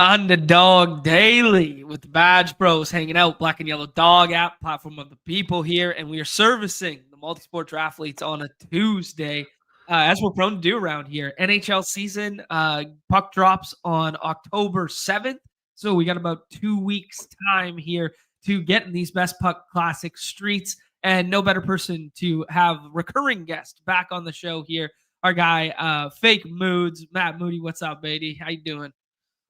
Underdog Daily with the Badge Bros hanging out, Black and Yellow Dog app, platform of the people here, and we are servicing the multi-sport athletes on a Tuesday, as we're prone to do around here. NHL season puck drops on October 7th, so we got about 2 weeks time here to get in these Best Puck Classic streets, and no better person to have recurring guest back on the show here, our guy, Fake Moods, Matt Moody. What's up, baby? How you doing?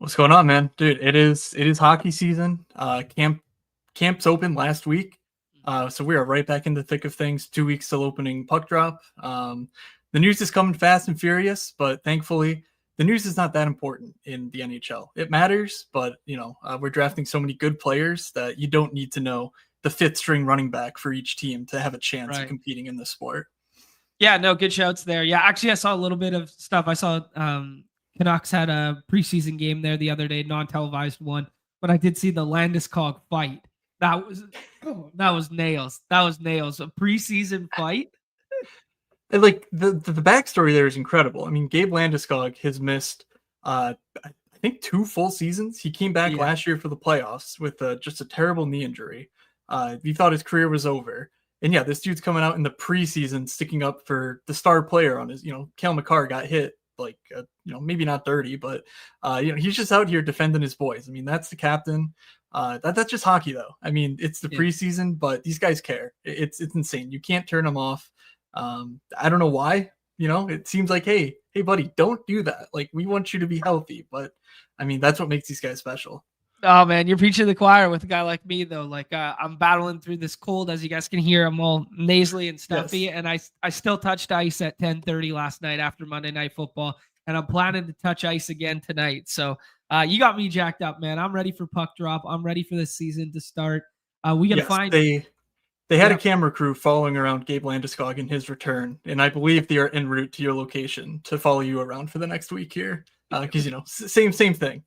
What's going on, man? Dude, it is hockey season. Camps opened last week. So we are right back in the thick of things. 2 weeks till opening puck drop. The news is coming fast and furious, but thankfully the news is not that important in the NHL. It matters, but we're drafting so many good players that you don't need to know the fifth string running back for each team to have a chance of competing in this sport. Yeah, no, good shouts there. Yeah, actually, I saw a little bit of stuff. I saw Canucks had a preseason game there the other day, non-televised one, but I did see the Landeskog fight. That was nails. That was nails. A preseason fight. And like the backstory there is incredible. I mean, Gabe Landeskog has missed, I think 2 full seasons. He came back last year for the playoffs with just a terrible knee injury. He thought his career was over. And yeah, this dude's coming out in the preseason, sticking up for the star player on his, Cale Makar got hit maybe not dirty, but he's just out here defending his boys. I mean, that's the captain. That's just hockey though. I mean, it's the preseason, but these guys care. It's insane. You can't turn them off. I don't know why, it seems like, hey buddy, don't do that. Like, we want you to be healthy, but I mean, that's what makes these guys special. Oh man, you're preaching to the choir with a guy like me though. Like I'm battling through this cold, as you guys can hear. I'm all nasally and stuffy, and I still touched ice at 10:30 last night after Monday Night Football, and I'm planning to touch ice again tonight. So you got me jacked up, man. I'm ready for puck drop. I'm ready for this season to start. We gotta find. They had a camera crew following around Gabe Landeskog in his return, and I believe they are en route to your location to follow you around for the next week here. Because same thing.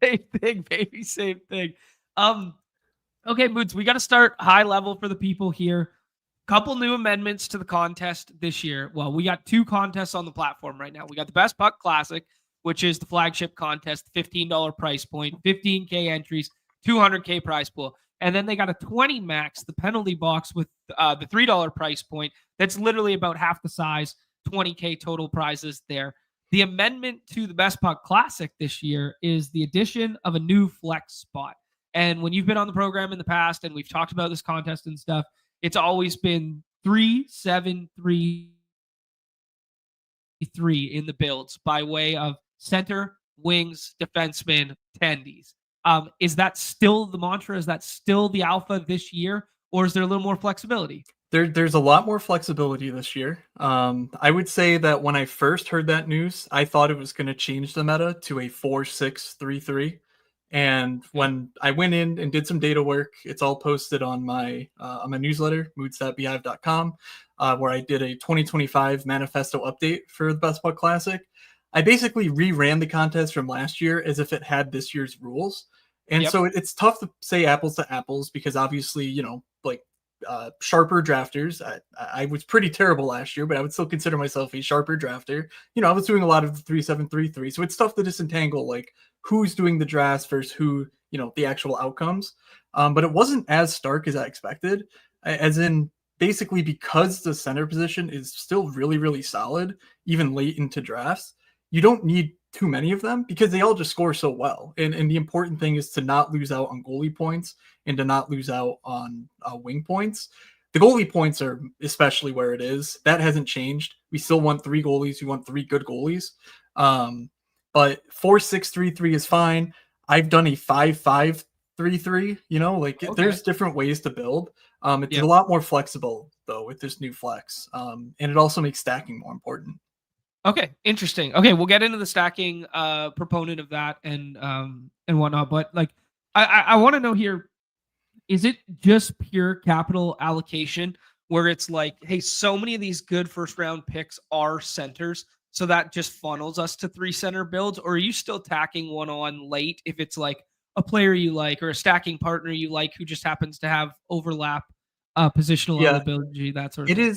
Same thing, baby. Same thing. Okay, Moods, we got to start high level for the people here. Couple new amendments to the contest this year. Well, we got 2 contests on the platform right now. We got the Best Puck Classic, which is the flagship contest, $15 price point, 15K entries, 200K prize pool. And then they got a 20 max, the penalty box with the $3 price point. That's literally about half the size, 20K total prizes there. The amendment to the Best Puck Classic this year is the addition of a new flex spot. And when you've been on the program in the past and we've talked about this contest and stuff, it's always been 3-7-3-3 in the builds by way of center, wings, defensemen, tendies. Is that still the mantra? Is that still the alpha this year? Or is there a little more flexibility? There's a lot more flexibility this year. I would say that when I first heard that news, I thought it was going to change the meta to a 4-6-3-3. And when I went in and did some data work, it's all posted on my newsletter, moods.beehive.com, where I did a 2025 manifesto update for the Best Puck Classic. I basically reran the contest from last year as if it had this year's rules. And so it's tough to say apples to apples because obviously, sharper drafters. I was pretty terrible last year, but I would still consider myself a sharper drafter. I was doing a lot of the 3-7-3-3, so it's tough to disentangle like who's doing the drafts versus who, the actual outcomes. But it wasn't as stark as I expected, as in basically because the center position is still really, really solid, even late into drafts, you don't need too many of them because they all just score so well. And the important thing is to not lose out on goalie points and to not lose out on wing points. The goalie points are especially where it is. That hasn't changed. We still want 3 goalies. We want 3 good goalies. But 4-6-3-3 is fine. I've done a 5-5-3-3, there's different ways to build. It's a lot more flexible though with this new flex. And it also makes stacking more important. Okay, interesting. Okay, we'll get into the stacking proponent of that and whatnot. But like, I want to know here, is it just pure capital allocation where it's like, hey, so many of these good first round picks are centers, so that just funnels us to 3 center builds, or are you still tacking one on late if it's like a player you like or a stacking partner you like who just happens to have overlap positional availability, that sort of thing?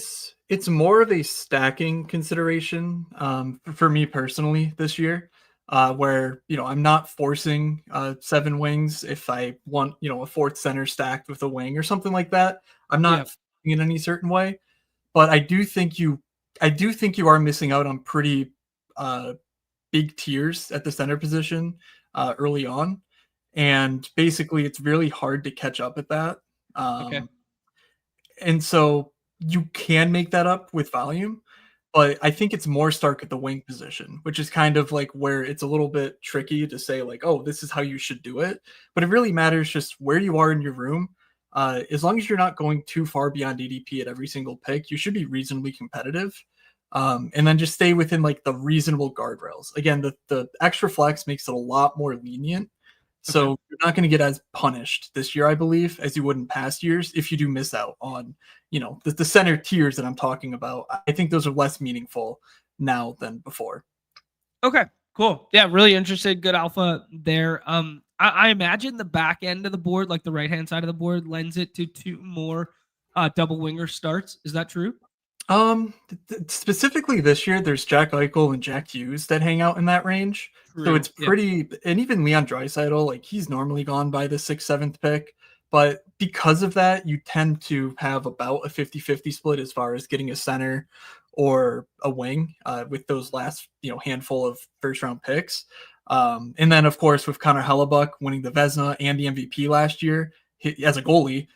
It's more of a stacking consideration for me personally this year. where I'm not forcing 7 wings if I want a fourth center stacked with a wing or something like that. I'm Yeah. not in any certain way, but I do think you are missing out on pretty uh, big tiers at the center position early on, and basically it's really hard to catch up at that. Okay. And so you can make that up with volume, but I think it's more stark at the wing position, which is kind of like where it's a little bit tricky to say like, oh, this is how you should do it. But it really matters just where you are in your room. As long as you're not going too far beyond ADP at every single pick, you should be reasonably competitive. And then just stay within like the reasonable guardrails. Again, the extra flex makes it a lot more lenient. Okay. So you're not going to get as punished this year, I believe, as you would in past years if you do miss out on, the center tiers that I'm talking about. I think those are less meaningful now than before. Okay. Cool. Yeah. Really interested. Good alpha there. I imagine the back end of the board, like the right hand side of the board, lends it to two more double winger starts. Is that true? Specifically this year, there's Jack Eichel and Jack Hughes that hang out in that range. So True. it's Yeah. pretty, and even Leon Draisaitl, like he's normally gone by the sixth, seventh pick. But because of that, you tend to have about a 50-50 split as far as getting a center or a wing with those last, handful of first round picks. And then, of course, with Connor Hellebuck winning the Vezina and the MVP last year as a goalie,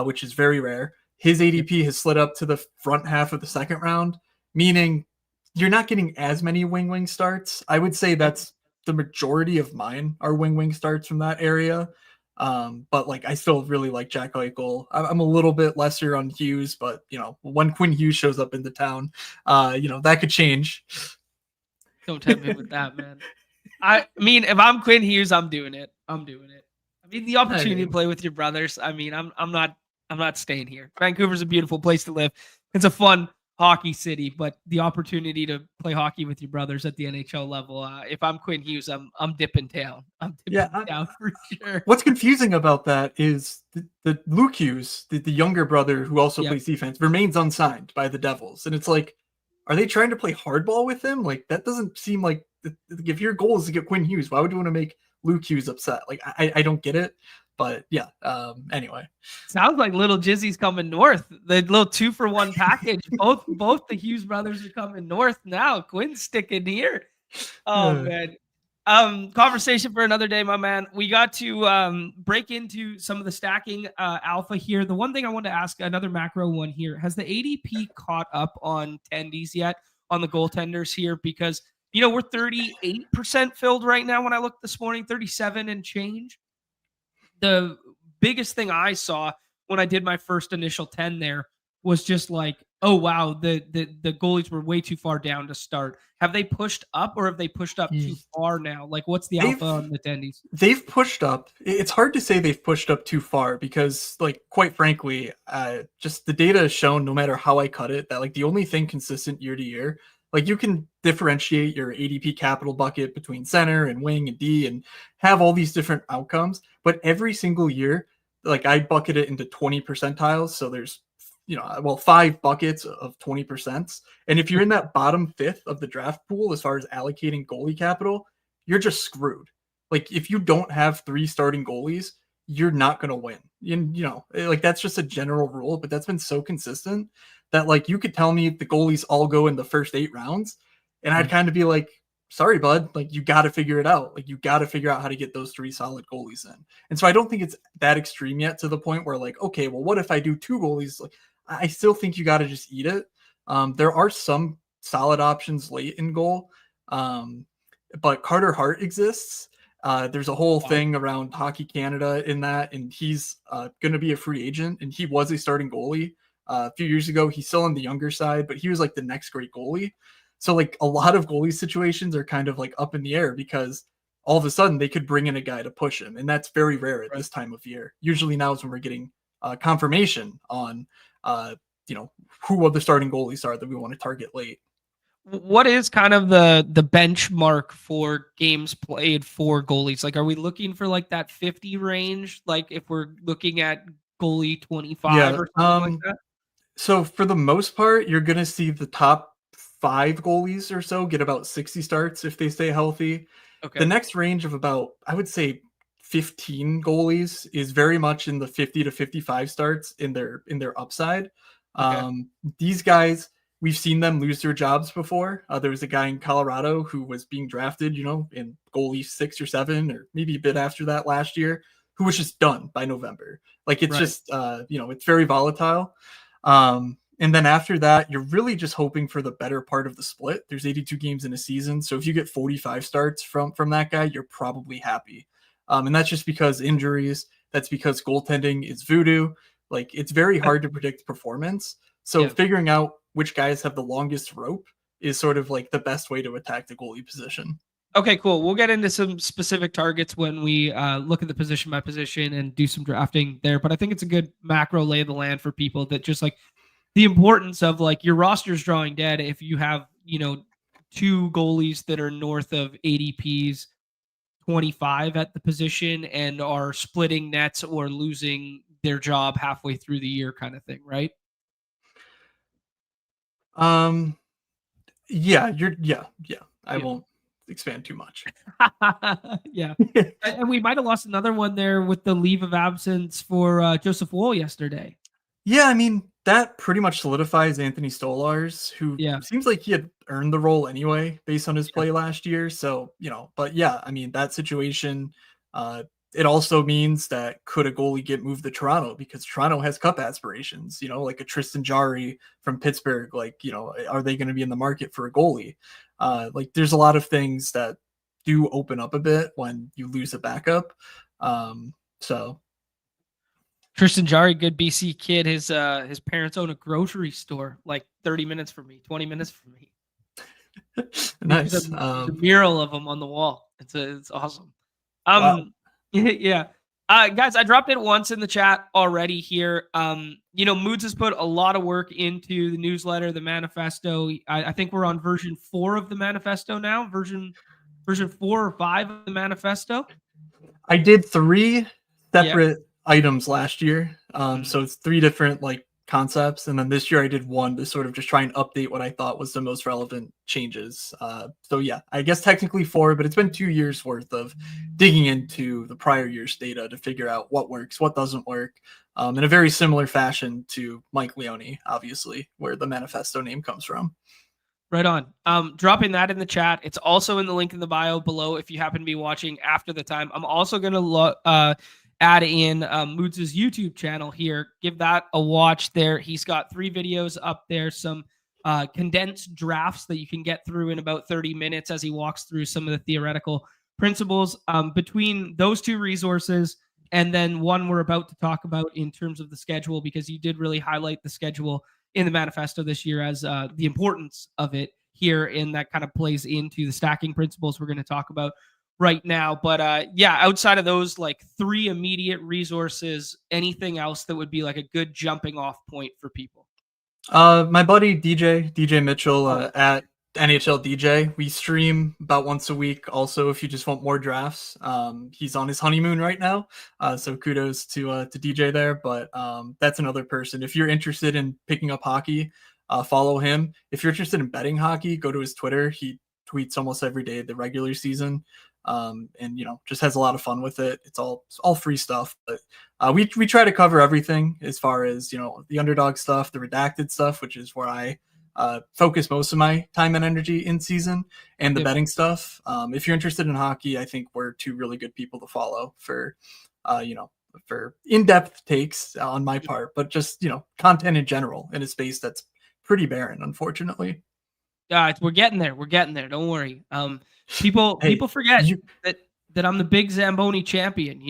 which is very rare, his Yeah. ADP has slid up to the front half of the second round, meaning you're not getting as many wing starts. I would say Okay. that's the majority of mine are wing starts from that area. But like I still really like Jack Eichel. I'm a little bit lesser on Hughes, but when Quinn Hughes shows up in the town, that could change. Don't tempt me with that, man. I mean, if I'm Quinn Hughes, I'm doing it. I'm doing it. I mean, the I opportunity to mean, play with your brothers. I mean, I'm not staying here. Vancouver's a beautiful place to live. It's a fun hockey city, but the opportunity to play hockey with your brothers at the NHL level. If I'm Quinn Hughes, I'm dipping down. I'm yeah. dipping down for sure. What's confusing about that is the Luke Hughes, the younger brother who also Yep. plays defense, remains unsigned by the Devils, and it's like, are they trying to play hardball with him? Like that doesn't seem like if your goal is to get Quinn Hughes, why would you want to make Luke Hughes upset? Like I don't get it, but yeah. Anyway, Sounds like little Jizzy's coming north. The little 2-for-1 package. Both the Hughes brothers are coming north now. Quinn's sticking here. Oh uh, man. Conversation for another day, my man. We got to break into some of the stacking alpha here. The one thing I want to ask, another macro one here, has the ADP caught up on tendies yet on the goaltenders here? Because we're 38% filled right now. When I looked this morning, 37 and change. The biggest thing I saw when I did my first initial 10 there was just like, oh wow, the goalies were way too far down to start. Have they pushed up or have they pushed up too far now? Like what's the alpha they've on the tendies? they've pushed up. It's hard to say they've pushed up too far because, like, quite frankly, just the data has shown, no matter how I cut it, that like the only thing consistent year to year, like you can differentiate your ADP capital bucket between center and wing and D and have all these different outcomes, but every single year, like I bucket it into 20 percentiles. So there's 5 buckets of 20%. And if you're in that bottom fifth of the draft pool as far as allocating goalie capital, you're just screwed. Like if you don't have 3 starting goalies, you're not going to win. And like that's just a general rule, but that's been so consistent that like you could tell me the goalies all go in the first 8 rounds and I'd Mhm. kind of be like, sorry bud, like you got to figure it out. Like you got to figure out how to get those 3 solid goalies in. And so I don't think it's that extreme yet to the point where like, okay, well what if I do 2 goalies? Like I still think you got to just eat it. There are some solid options late in goal. But Carter Hart exists. There's a whole Wow. thing around Hockey Canada in that, and he's going to be a free agent, and he was a starting goalie a few years ago. He's still on the younger side, but he was like the next great goalie. So like a lot of goalie situations are kind of like up in the air because all of a sudden they could bring in a guy to push him, and that's very rare at Right. this time of year. Usually now is when we're getting confirmation on uh, who of the starting goalies are that we want to target late. What is kind of the benchmark for games played for goalies? Like, are we looking for like that 50 range? Like, if we're looking at goalie 25 Yeah. or something like that? So for the most part, you're gonna see the top 5 goalies or so get about 60 starts if they stay healthy. The Okay. next range of about, I would say, 15 goalies is very much in the 50 to 55 starts in their upside. Okay. These guys, we've seen them lose their jobs before. There was a guy in Colorado who was being drafted, in goalie 6 or 7, or maybe a bit after that last year, who was just done by November. Like it's Right. just, it's very volatile. And then after that, you're really just hoping for the better part of the split. There's 82 games in a season, so if you get 45 starts from that guy, you're probably happy. And that's just because injuries. That's because goaltending is voodoo. Like it's very hard to predict performance. So Yeah. figuring out which guys have the longest rope is sort of like the best way to attack the goalie position. Okay, cool. We'll get into some specific targets when we look at the position by position and do some drafting there. But I think it's a good macro lay of the land for people that just like the importance of like your roster's drawing dead if you have, two goalies that are north of ADPs 25 at the position and are splitting nets or losing their job halfway through the year kind of thing, right? Um, yeah. I Yeah. won't expand too much. Yeah. And we might have lost another one there with the leave of absence for Joseph Wool yesterday. Yeah, I mean, that pretty much solidifies Anthony Stolarz, who Yeah. seems like he had earned the role anyway based on his Yeah. play last year. So, but yeah, I mean, that situation, it also means that could a goalie get moved to Toronto because Toronto has cup aspirations, like a Tristan Jarry from Pittsburgh. Like, are they going to be in the market for a goalie? Like, there's a lot of things that do open up a bit when you lose a backup. So, Tristan Jarry, good BC kid. His parents own a grocery store, like 30 minutes from me, 20 minutes from me. nice. There's a mural of him on the wall. It's awesome. Wow. Yeah. Guys, I dropped it once in the chat already here. Moods has put a lot of work into the newsletter, the manifesto. I think we're on version 4 of the manifesto now. Version 4 or 5 of the manifesto. I did 3 Yeah. separate items last year. Mhm. So it's 3 different like concepts, and then this year I did one to sort of just try and update what I thought was the most relevant changes. So yeah, I guess technically 4, but it's been 2 years worth of digging into the prior year's data to figure out what works, what doesn't work, in a very similar fashion to Mike Leone, obviously, where the manifesto name comes from. Right on. Dropping that in the chat. It's also in the link in the bio below if you happen to be watching after the time. I'm also going to add in Moods' YouTube channel here. Give that a watch there. He's got 3 videos up there, some condensed drafts that you can get through in about 30 minutes as he walks through some of the theoretical principles. Between those 2 resources and then one we're about to talk about in terms of the schedule, because you did really highlight the schedule in the manifesto this year as the importance of it here, and that kind of plays into the stacking principles we're going to talk about right now. But outside of those like 3 immediate resources, anything else that would be like a good jumping off point for people? My buddy DJ Mitchell Oh, at NHL DJ. We stream about once a week. Also, if you just want more drafts, he's on his honeymoon right now. So kudos to DJ there. But that's another person. If you're interested in picking up hockey, follow him. If you're interested in betting hockey, go to his Twitter. He tweets almost every day the regular season. And just has a lot of fun with it. It's all free stuff, but we try to cover everything as far as the underdog stuff, the redacted stuff, which is where I focus most of my time and energy in season, and the yep. betting stuff. If you're interested in hockey, I think we're 2 really good people to follow for for in-depth takes on my part, but just content in general in a space that's pretty barren, unfortunately. We're getting there. We're getting there. Don't worry. People Hey, forget you that I'm the big Zamboni champion.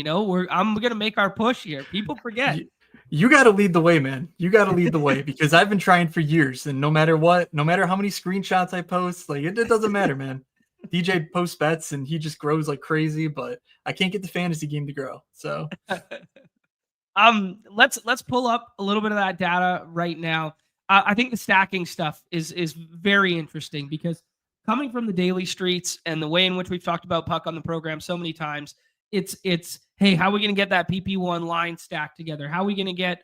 I'm gonna make our push here. People forget. you got to lead the way, man. You got to lead the way because I've been trying for years, and no matter what, no matter how many screenshots I post, like it doesn't matter, man. DJ posts bets and he just grows like crazy, but I can't get the fantasy game to grow. So, Let's pull up a little bit of that data right now. I think the stacking stuff is very interesting because coming from the daily streets and the way in which we've talked about puck on the program so many times, it's hey, how are we going to get that PP1 line stacked together? How are we going to get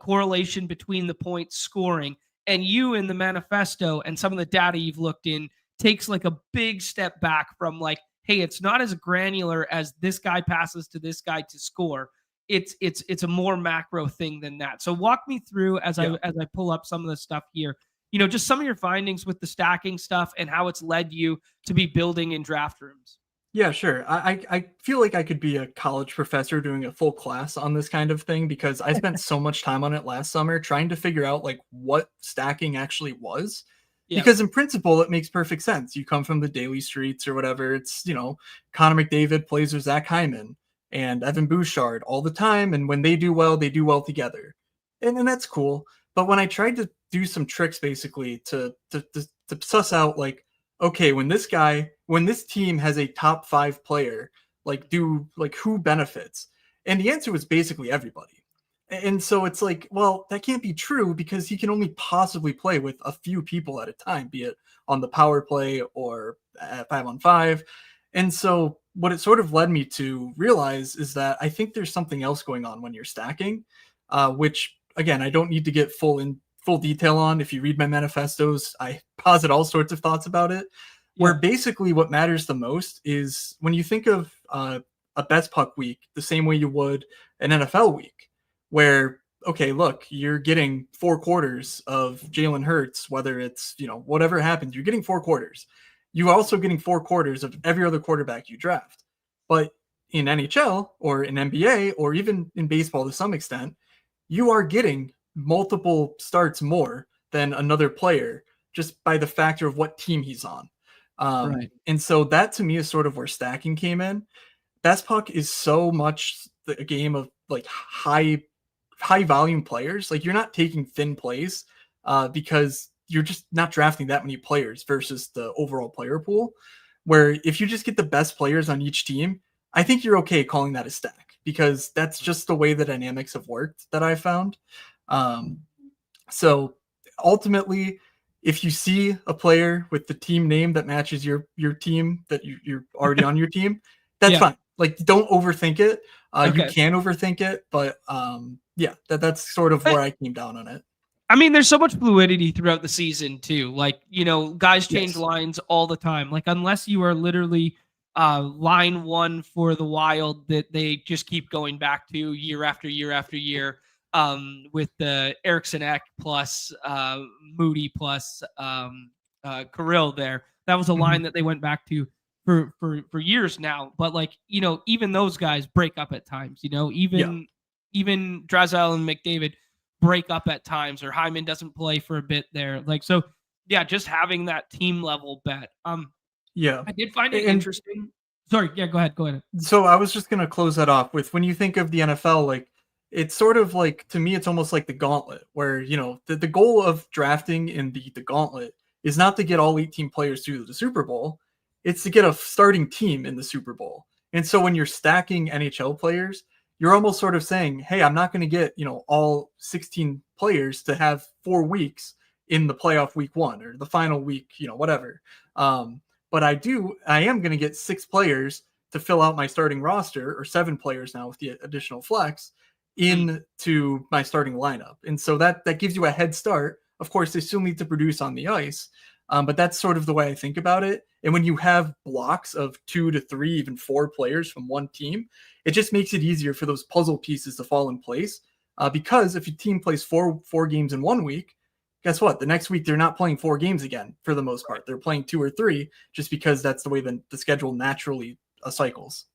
correlation between the points scoring? And you in the manifesto and some of the data you've looked in takes like a big step back from like, hey, it's not as granular as this guy passes to this guy to score. It's a more macro thing than that. So walk me through as Yeah. I pull up some of the stuff here. Just some of your findings with the stacking stuff and how it's led you to be building in draft rooms. Yeah, sure. I feel like I could be a college professor doing a full class on this kind of thing because I spent so much time on it last summer trying to figure out like what stacking actually was. Yeah. Because in principle, it makes perfect sense. You come from the daily streets or whatever. It's, Connor McDavid plays with Zach Hyman and Evan Bouchard all the time. And when they do well together. And that's cool. But when I tried to do some tricks basically to suss out like, okay, when this team has a top 5 player, who benefits? And the answer was basically everybody. And so it's like, well, that can't be true because he can only possibly play with a few people at a time, be it on the power play or at 5-on-5. And so what it sort of led me to realize is that I think there's something else going on when you're stacking, which again, I don't need to get full detail on. If you read my manifestos, I posit all sorts of thoughts about it, where basically what matters the most is when you think of a best puck week, the same way you would an NFL week, where, okay, look, you're getting 4 quarters of Jalen Hurts, whether it's, whatever happens, you're getting 4 quarters. You're also getting 4 quarters of every other quarterback you draft. But in NHL or in NBA or even in baseball to some extent, you are getting multiple starts more than another player just by the factor of what team he's on. Right. And so that to me is sort of where stacking came in. Best puck is so much a game of like high volume players. Like you're not taking thin plays because you're just not drafting that many players versus the overall player pool. Where if you just get the best players on each team, I think you're okay calling that a stack because that's just the way the dynamics have worked that I found. So ultimately, if you see a player with the team name that matches your team that you're already on your team, that's fine. Like don't overthink it. You can overthink it, but that's sort of where I came down on it. I mean, there's so much fluidity throughout the season too. Like, guys change lines all the time. Like, unless you are literally line 1 for the Wild that they just keep going back to year after year after year, with the Eriksson Ek plus Moody plus Kirill there. That was a line that they went back to for years now. But like, even those guys break up at times. Even Drysdale and McDavid break up at times, or Hyman doesn't play for a bit there. Like, so yeah, just having that team level bet. I did find it interesting. Sorry, go ahead. So I was just gonna close that off with when you think of the NFL, like it's sort of like, to me, it's almost like the gauntlet where, the goal of drafting in the gauntlet is not to get all 18 players to the Super Bowl. It's to get a starting team in the Super Bowl. And so when you're stacking NHL players, you're almost sort of saying, hey, I'm not going to get, all 16 players to have 4 weeks in the playoff week 1 or the final week, whatever. But I am going to get 6 players to fill out my starting roster, or 7 players now with the additional flex into my starting lineup. And so that gives you a head start. Of course, they still need to produce on the ice. But that's sort of the way I think about it. And when you have blocks of 2 to 3, even 4 players from one team, it just makes it easier for those puzzle pieces to fall in place. Because if your team plays four games in 1 week, guess what? The next week, they're not playing 4 games again for the most part. They're playing 2 or 3 just because that's the way the schedule naturally cycles.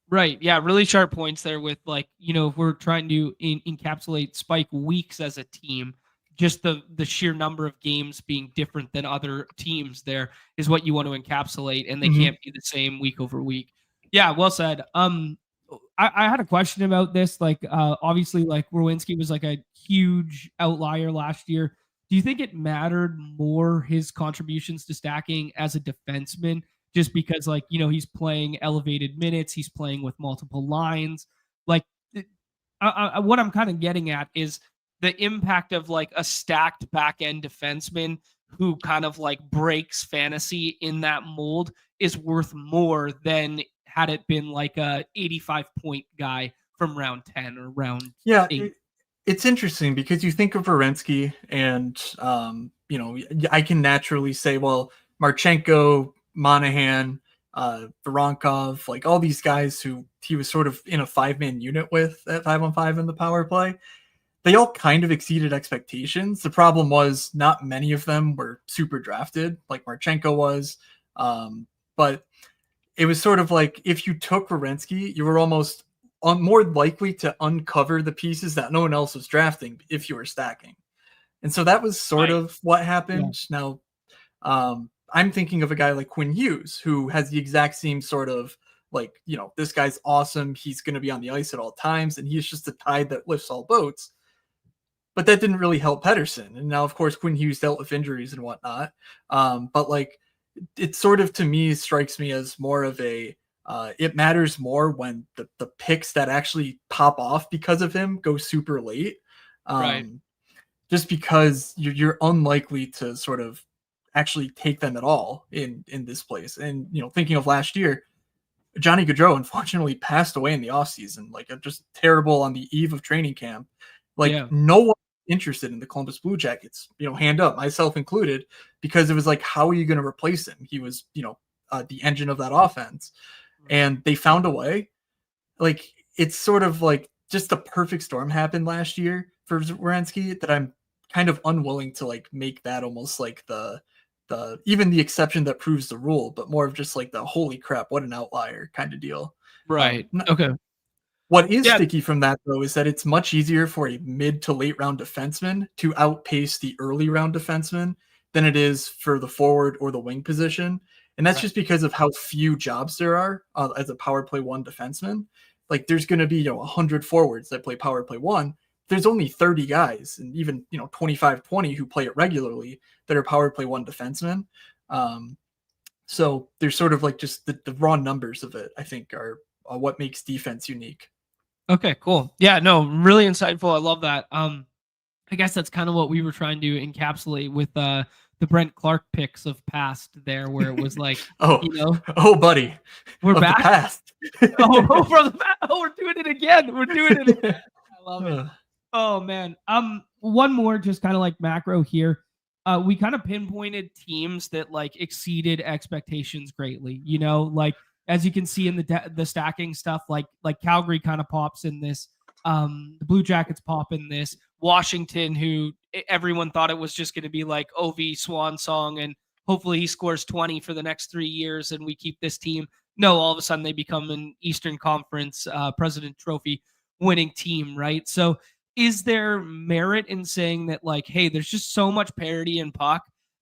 Right. Yeah. Really sharp points there with like, if we're trying to encapsulate spike weeks as a team, just the sheer number of games being different than other teams there is what you want to encapsulate, and they can't be the same week over week. Yeah. Well said. I had a question about this. Like, obviously, like Rowinski was like a huge outlier last year. Do you think it mattered more his contributions to stacking as a defenseman, just because like, he's playing elevated minutes, he's playing with multiple lines? Like, what I'm kind of getting at is the impact of like a stacked back end defenseman who kind of like breaks fantasy in that mold is worth more than had it been like a 85-point guy from round 10 or round 8. It's interesting because you think of Werenski and, I can naturally say, well, Marchenko, Monahan, Voronkov, like all these guys who he was sort of in a 5-man unit with at 5-on-5 in the power play. They all kind of exceeded expectations. The problem was not many of them were super drafted, like Marchenko was. But it was sort of like if you took Werenski, you were almost more likely to uncover the pieces that no one else was drafting if you were stacking. And so that was sort Right. of what happened. Now, I'm thinking of a guy like Quinn Hughes, who has the exact same sort of like, this guy's awesome. He's going to be on the ice at all times, and he's just a tide that lifts all boats. But that didn't really help Pedersen. And now, of course, Quinn Hughes dealt with injuries and whatnot. But like, it sort of to me strikes me as more of a it matters more when the picks that actually pop off because of him go super late. Right. Just because you're unlikely to sort of actually take them at all in this place. And thinking of last year, Johnny Gaudreau unfortunately passed away in the offseason, like just terrible on the eve of training camp. Like no one interested in the Columbus Blue Jackets, hand up, myself included, because it was like, how are you going to replace him? He was, the engine of that offense. And they found a way. Like, it's sort of like just the perfect storm happened last year for Werenski that I'm kind of unwilling to like make that almost like the even the exception that proves the rule, but more of just like the holy crap, what an outlier kind of deal. Right. Okay. What is sticky from that, though, is that it's much easier for a mid to late round defenseman to outpace the early round defenseman than it is for the forward or the wing position. And that's just because of how few jobs there are as a power play one defenseman. Like there's going to be 100 forwards that play power play one. There's only 30 guys and even 25-20 who play it regularly that are power play one defensemen. So there's sort of like just the raw numbers of it, I think, are what makes defense unique. Okay, cool. Yeah, no, really insightful. I love that. I guess that's kind of what we were trying to encapsulate with the Brent Clark picks of past there, where it was like, buddy, we're back. The past. We're doing it again. We're doing it again. I love it. Oh man. One more, just kind of like macro here. We kind of pinpointed teams that like exceeded expectations greatly. Like as you can see in the stacking stuff, like Calgary kind of pops in this. The Blue Jackets pop in this. Washington, who everyone thought it was just going to be like OV swan song, and hopefully he scores 20 for the next 3 years, and we keep this team. No, all of a sudden they become an Eastern Conference President Trophy winning team, right? So is there merit in saying that, like, hey, there's just so much parity in puck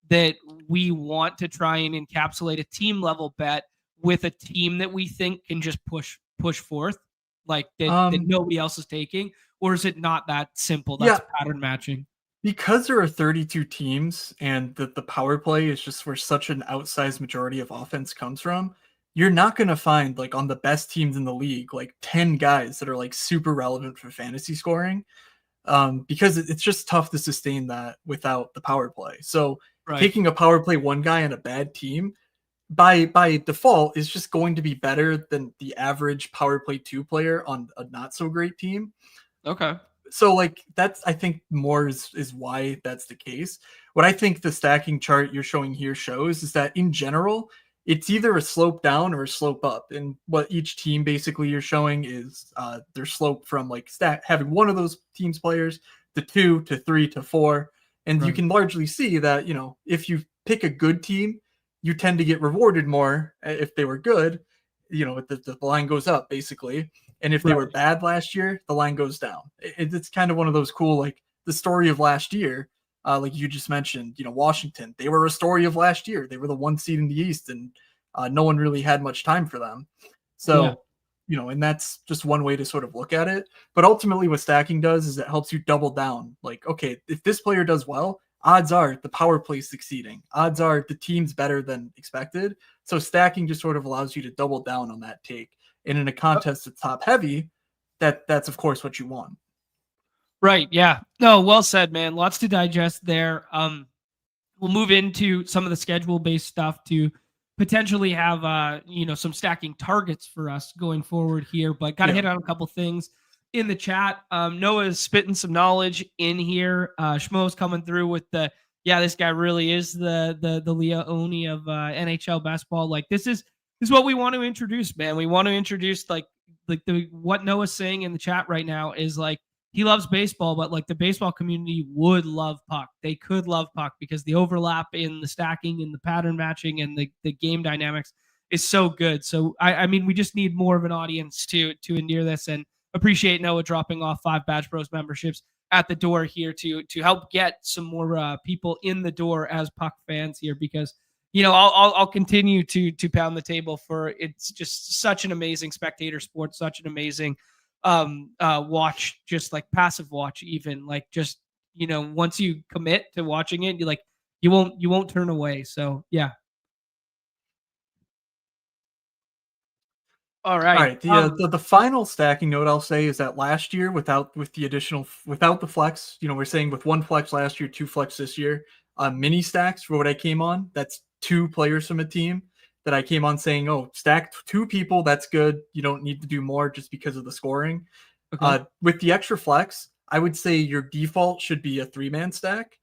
that we want to try and encapsulate a team level bet with a team that we think can just push forth, like that nobody else is taking? Or is it not that simple? That's pattern matching. Because there are 32 teams and the power play is just where such an outsized majority of offense comes from, you're not going to find like on the best teams in the league, like 10 guys that are like super relevant for fantasy scoring, because it's just tough to sustain that without the power play. So taking a power play one guy on a bad team by default is just going to be better than the average power play two player on a not so great team. Okay. So like that's, I think more is why that's the case. What I think the stacking chart you're showing here shows is that in general, it's either a slope down or a slope up. And what each team basically you're showing is their slope from like having one of those teams players to 2 to 3 to 4. And you can largely see that, if you pick a good team, you tend to get rewarded more if they were good. The line goes up basically. And if they were bad last year, the line goes down. It's kind of one of those cool, like the story of last year, like you just mentioned, Washington, they were a story of last year. They were the 1 seed in the East, and no one really had much time for them. So, and that's just one way to sort of look at it. But ultimately what stacking does is it helps you double down. Like, okay, if this player does well, odds are the power play is succeeding. Odds are the team's better than expected. So stacking just sort of allows you to double down on that take. And in a contest that's top heavy, that's of course what you want. Right. Yeah. No, well said, man. Lots to digest there. We'll move into some of the schedule based stuff to potentially have some stacking targets for us going forward here, but got to hit on a couple things in the chat. Noah's spitting some knowledge in here. Schmo's coming through with the yeah, this guy really is the Leone of NHL basketball. Like this is what we want to introduce, man. We want to introduce like the what Noah's saying in the chat right now is like he loves baseball, but like the baseball community would love puck. They could love puck because the overlap in the stacking and the pattern matching and the game dynamics is so good. So I mean, we just need more of an audience to endear this, and appreciate Noah dropping off 5 Badge Bros memberships at the door here to help get some more people in the door as puck fans here, because I'll continue to pound the table for it's just such an amazing spectator sport, such an amazing watch, just like passive watch, even like just once you commit to watching it, you won't turn away. So yeah. All All right. right. The final stacking note I'll say is that last year, without the flex, we're saying with 1 flex last year, 2 flex this year, mini stacks for what I came on. That's 2 players from a team that I came on saying, oh, stack 2 people. That's good. You don't need to do more just because of the scoring. Okay. With the extra flex, I would say your default should be a 3-man stack.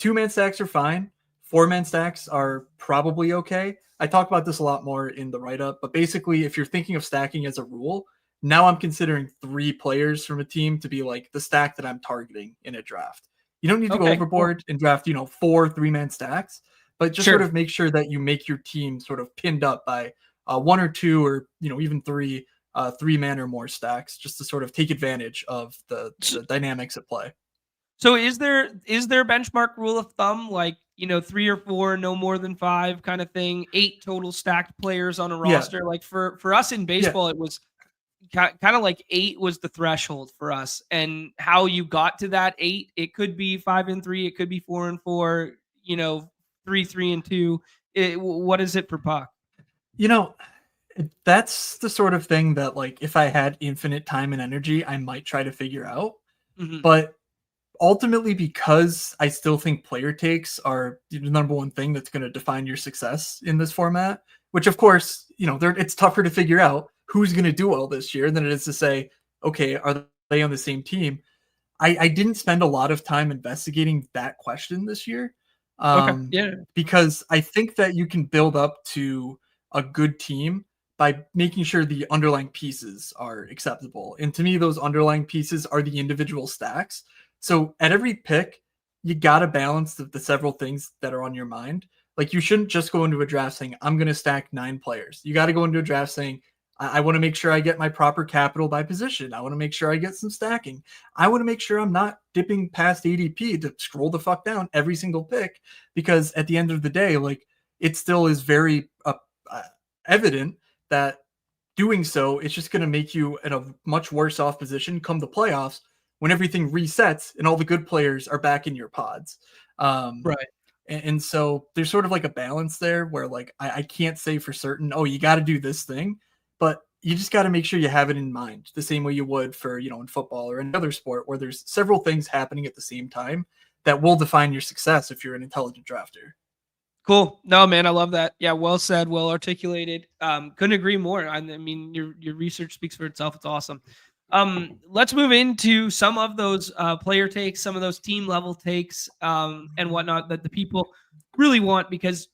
2-man stacks are fine. 4-man stacks are probably okay. I talk about this a lot more in the write-up, but basically, if you're thinking of stacking as a rule, now I'm considering 3 players from a team to be like the stack that I'm targeting in a draft. You don't need to go Okay. Cool. overboard and draft, 4 3-man stacks, but just sort Sure. of make sure that you make your team sort of pinned up by 1 or 2 or even 3 3-man or more stacks, just to sort of take advantage of the dynamics at play. So is there a benchmark rule of thumb, like 3 or 4, no more than 5 kind of thing, 8 total stacked players on a Yeah, roster? Like for us in yeah. baseball, it was kind of like 8 was the threshold for us, and how you got to that 8, it could be 5 and 3, it could be 4 and 4, 3, 3 and 2. What is it for puck? You know, that's the sort of thing that, like, if I had infinite time and energy, I might try to figure out. Hmm. But ultimately, because I still think player takes are the number one thing that's going to define your success in this format, which of course, it's tougher to figure out who's going to do well this year than it is to say, okay, are they on the same team? I didn't spend a lot of time investigating that question this year, Okay. um, Yeah. because I think that you can build up to a good team by making sure the underlying pieces are acceptable. And to me, those underlying pieces are the individual stacks. So at every pick, you got to balance the several things that are on your mind. Like, you shouldn't just go into a draft saying, I'm going to stack 9 players. You got to go into a draft saying, I want to make sure I get my proper capital by position. I want to make sure I get some stacking. I want to make sure I'm not dipping past ADP to scroll the fuck down every single pick, because at the end of the day, like, it still is very evident that doing so, it's just going to make you in a much worse off position come the playoffs when everything resets and all the good players are back in your pods. Um, Right. and so there's sort of like a balance there where, like, I can't say for certain, oh, you got to do this thing, but you just got to make sure you have it in mind the same way you would for, in football or another sport where there's several things happening at the same time that will define your success if you're an intelligent drafter. Cool. No, man, I love that. Yeah, well said, well articulated. Couldn't agree more. I mean, your research speaks for itself. It's awesome. Let's move into some of those player takes, some of those team level takes, and whatnot that the people really want, because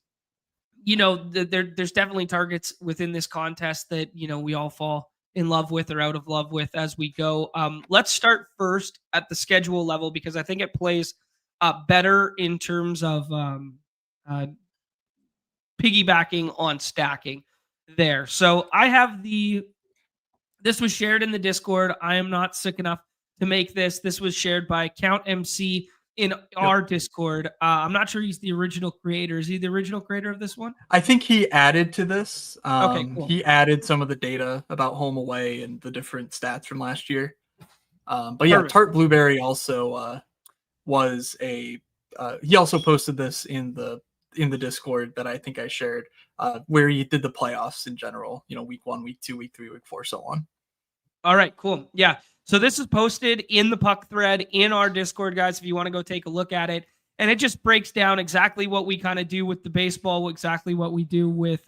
there's definitely targets within this contest that we all fall in love with or out of love with as we go. Let's start first at the schedule level, because I think it plays better in terms of uh, piggybacking on stacking there. So I have this was shared in the Discord. I am not sick enough to make this. This was shared by Count MC in Yep. our Discord. I'm not sure he's the original creator. Is he the original creator of this one? I think he added to this. Okay, cool. He added some of the data about home away and the different stats from last year. But yeah, Perfect. Tart Blueberry also was a he also posted this in the Discord that I think I shared, where he did the playoffs in general, week 1, week 2, week 3, week 4, so on. All right, cool. Yeah. So this is posted in the puck thread in our Discord, guys, if you want to go take a look at it. And it just breaks down exactly what we kind of do with the baseball, exactly what we do with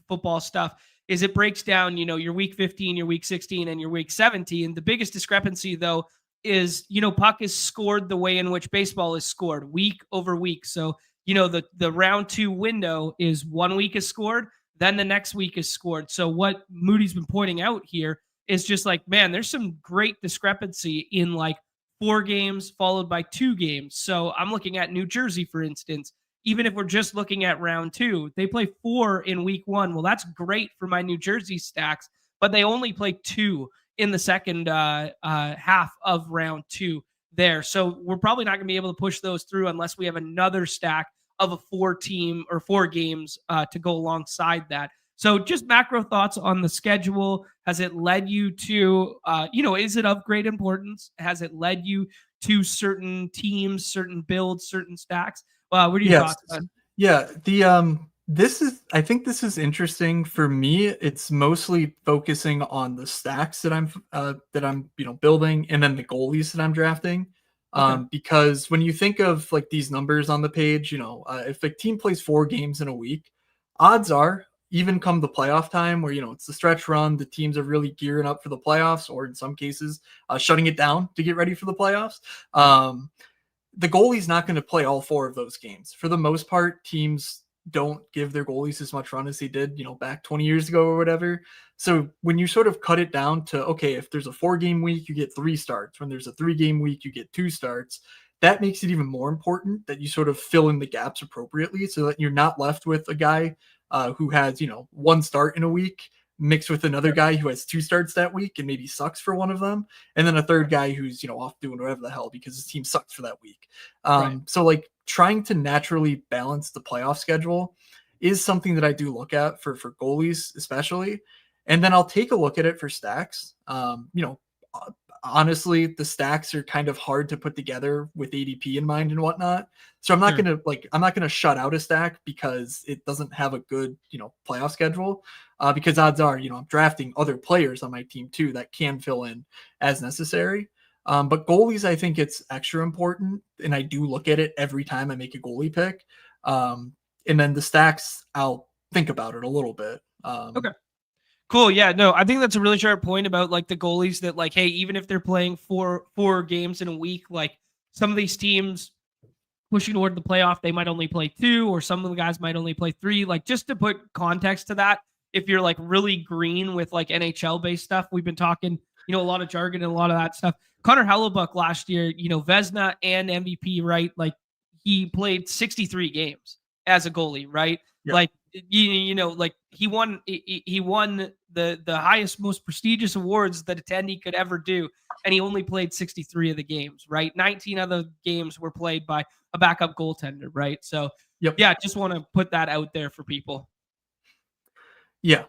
football stuff. Is it breaks down, your week 15, your week 16, and your week 17. The biggest discrepancy, though, is, puck is scored the way in which baseball is scored, week over week. So, the round 2 window is 1 week is scored, then the next week is scored. So what Moody's been pointing out here is just like, man, there's some great discrepancy in like 4 games followed by 2 games. So I'm looking at New Jersey, for instance. Even if we're just looking at round 2, they play 4 in week 1. Well, that's great for my New Jersey stacks, but they only play 2 in the second half of round 2 there. So we're probably not going to be able to push those through unless we have another stack of a 4 team or 4 games to go alongside that. So just macro thoughts on the schedule. Has it led you to, is it of great importance? Has it led you to certain teams, certain builds, certain stacks? What are your Yes. thoughts, Ben? Yeah. I think this is interesting for me. It's mostly focusing on the stacks that I'm building, and then the goalies that I'm drafting. Okay. Because when you think of like these numbers on the page, if a team plays 4 games in a week, odds are, even come the playoff time where it's the stretch run, the teams are really gearing up for the playoffs, or in some cases shutting it down to get ready for the playoffs. The goalie's not going to play all 4 of those games. For the most part, teams don't give their goalies as much run as they did, back 20 years ago or whatever. So when you sort of cut it down to, okay, if there's a 4-game week, you get 3 starts. When there's a 3-game week, you get 2 starts. That makes it even more important that you sort of fill in the gaps appropriately so that you're not left with a guy who has, 1 start in a week mixed with another guy who has 2 starts that week and maybe sucks for one of them, and then a third guy who's off doing whatever the hell because his team sucks for that week. Right. So like trying to naturally balance the playoff schedule is something that I do look at for goalies especially, and then I'll take a look at it for stacks. Honestly, the stacks are kind of hard to put together with ADP in mind and whatnot. So I'm not gonna shut out a stack because it doesn't have a good playoff schedule. Because odds are I'm drafting other players on my team too that can fill in as necessary. But goalies, I think it's extra important, and I do look at it every time I make a goalie pick. And then the stacks, I'll think about it a little bit. Okay. Cool. Yeah, no, I think that's a really sharp point about like the goalies that like, hey, even if they're playing four games in a week, like some of these teams pushing toward the playoff, they might only play 2, or some of the guys might only play 3. Like just to put context to that, if you're like really green with like NHL based stuff, we've been talking, a lot of jargon and a lot of that stuff. Connor Hellebuck last year, Vezina and MVP, right? Like he played 63 games as a goalie, right? Yeah. Like like he won the highest, most prestigious awards that attendee could ever do, and he only played 63 of the games, right? 19 of the games were played by a backup goaltender, right? So yeah, just want to put that out there for people. Yeah.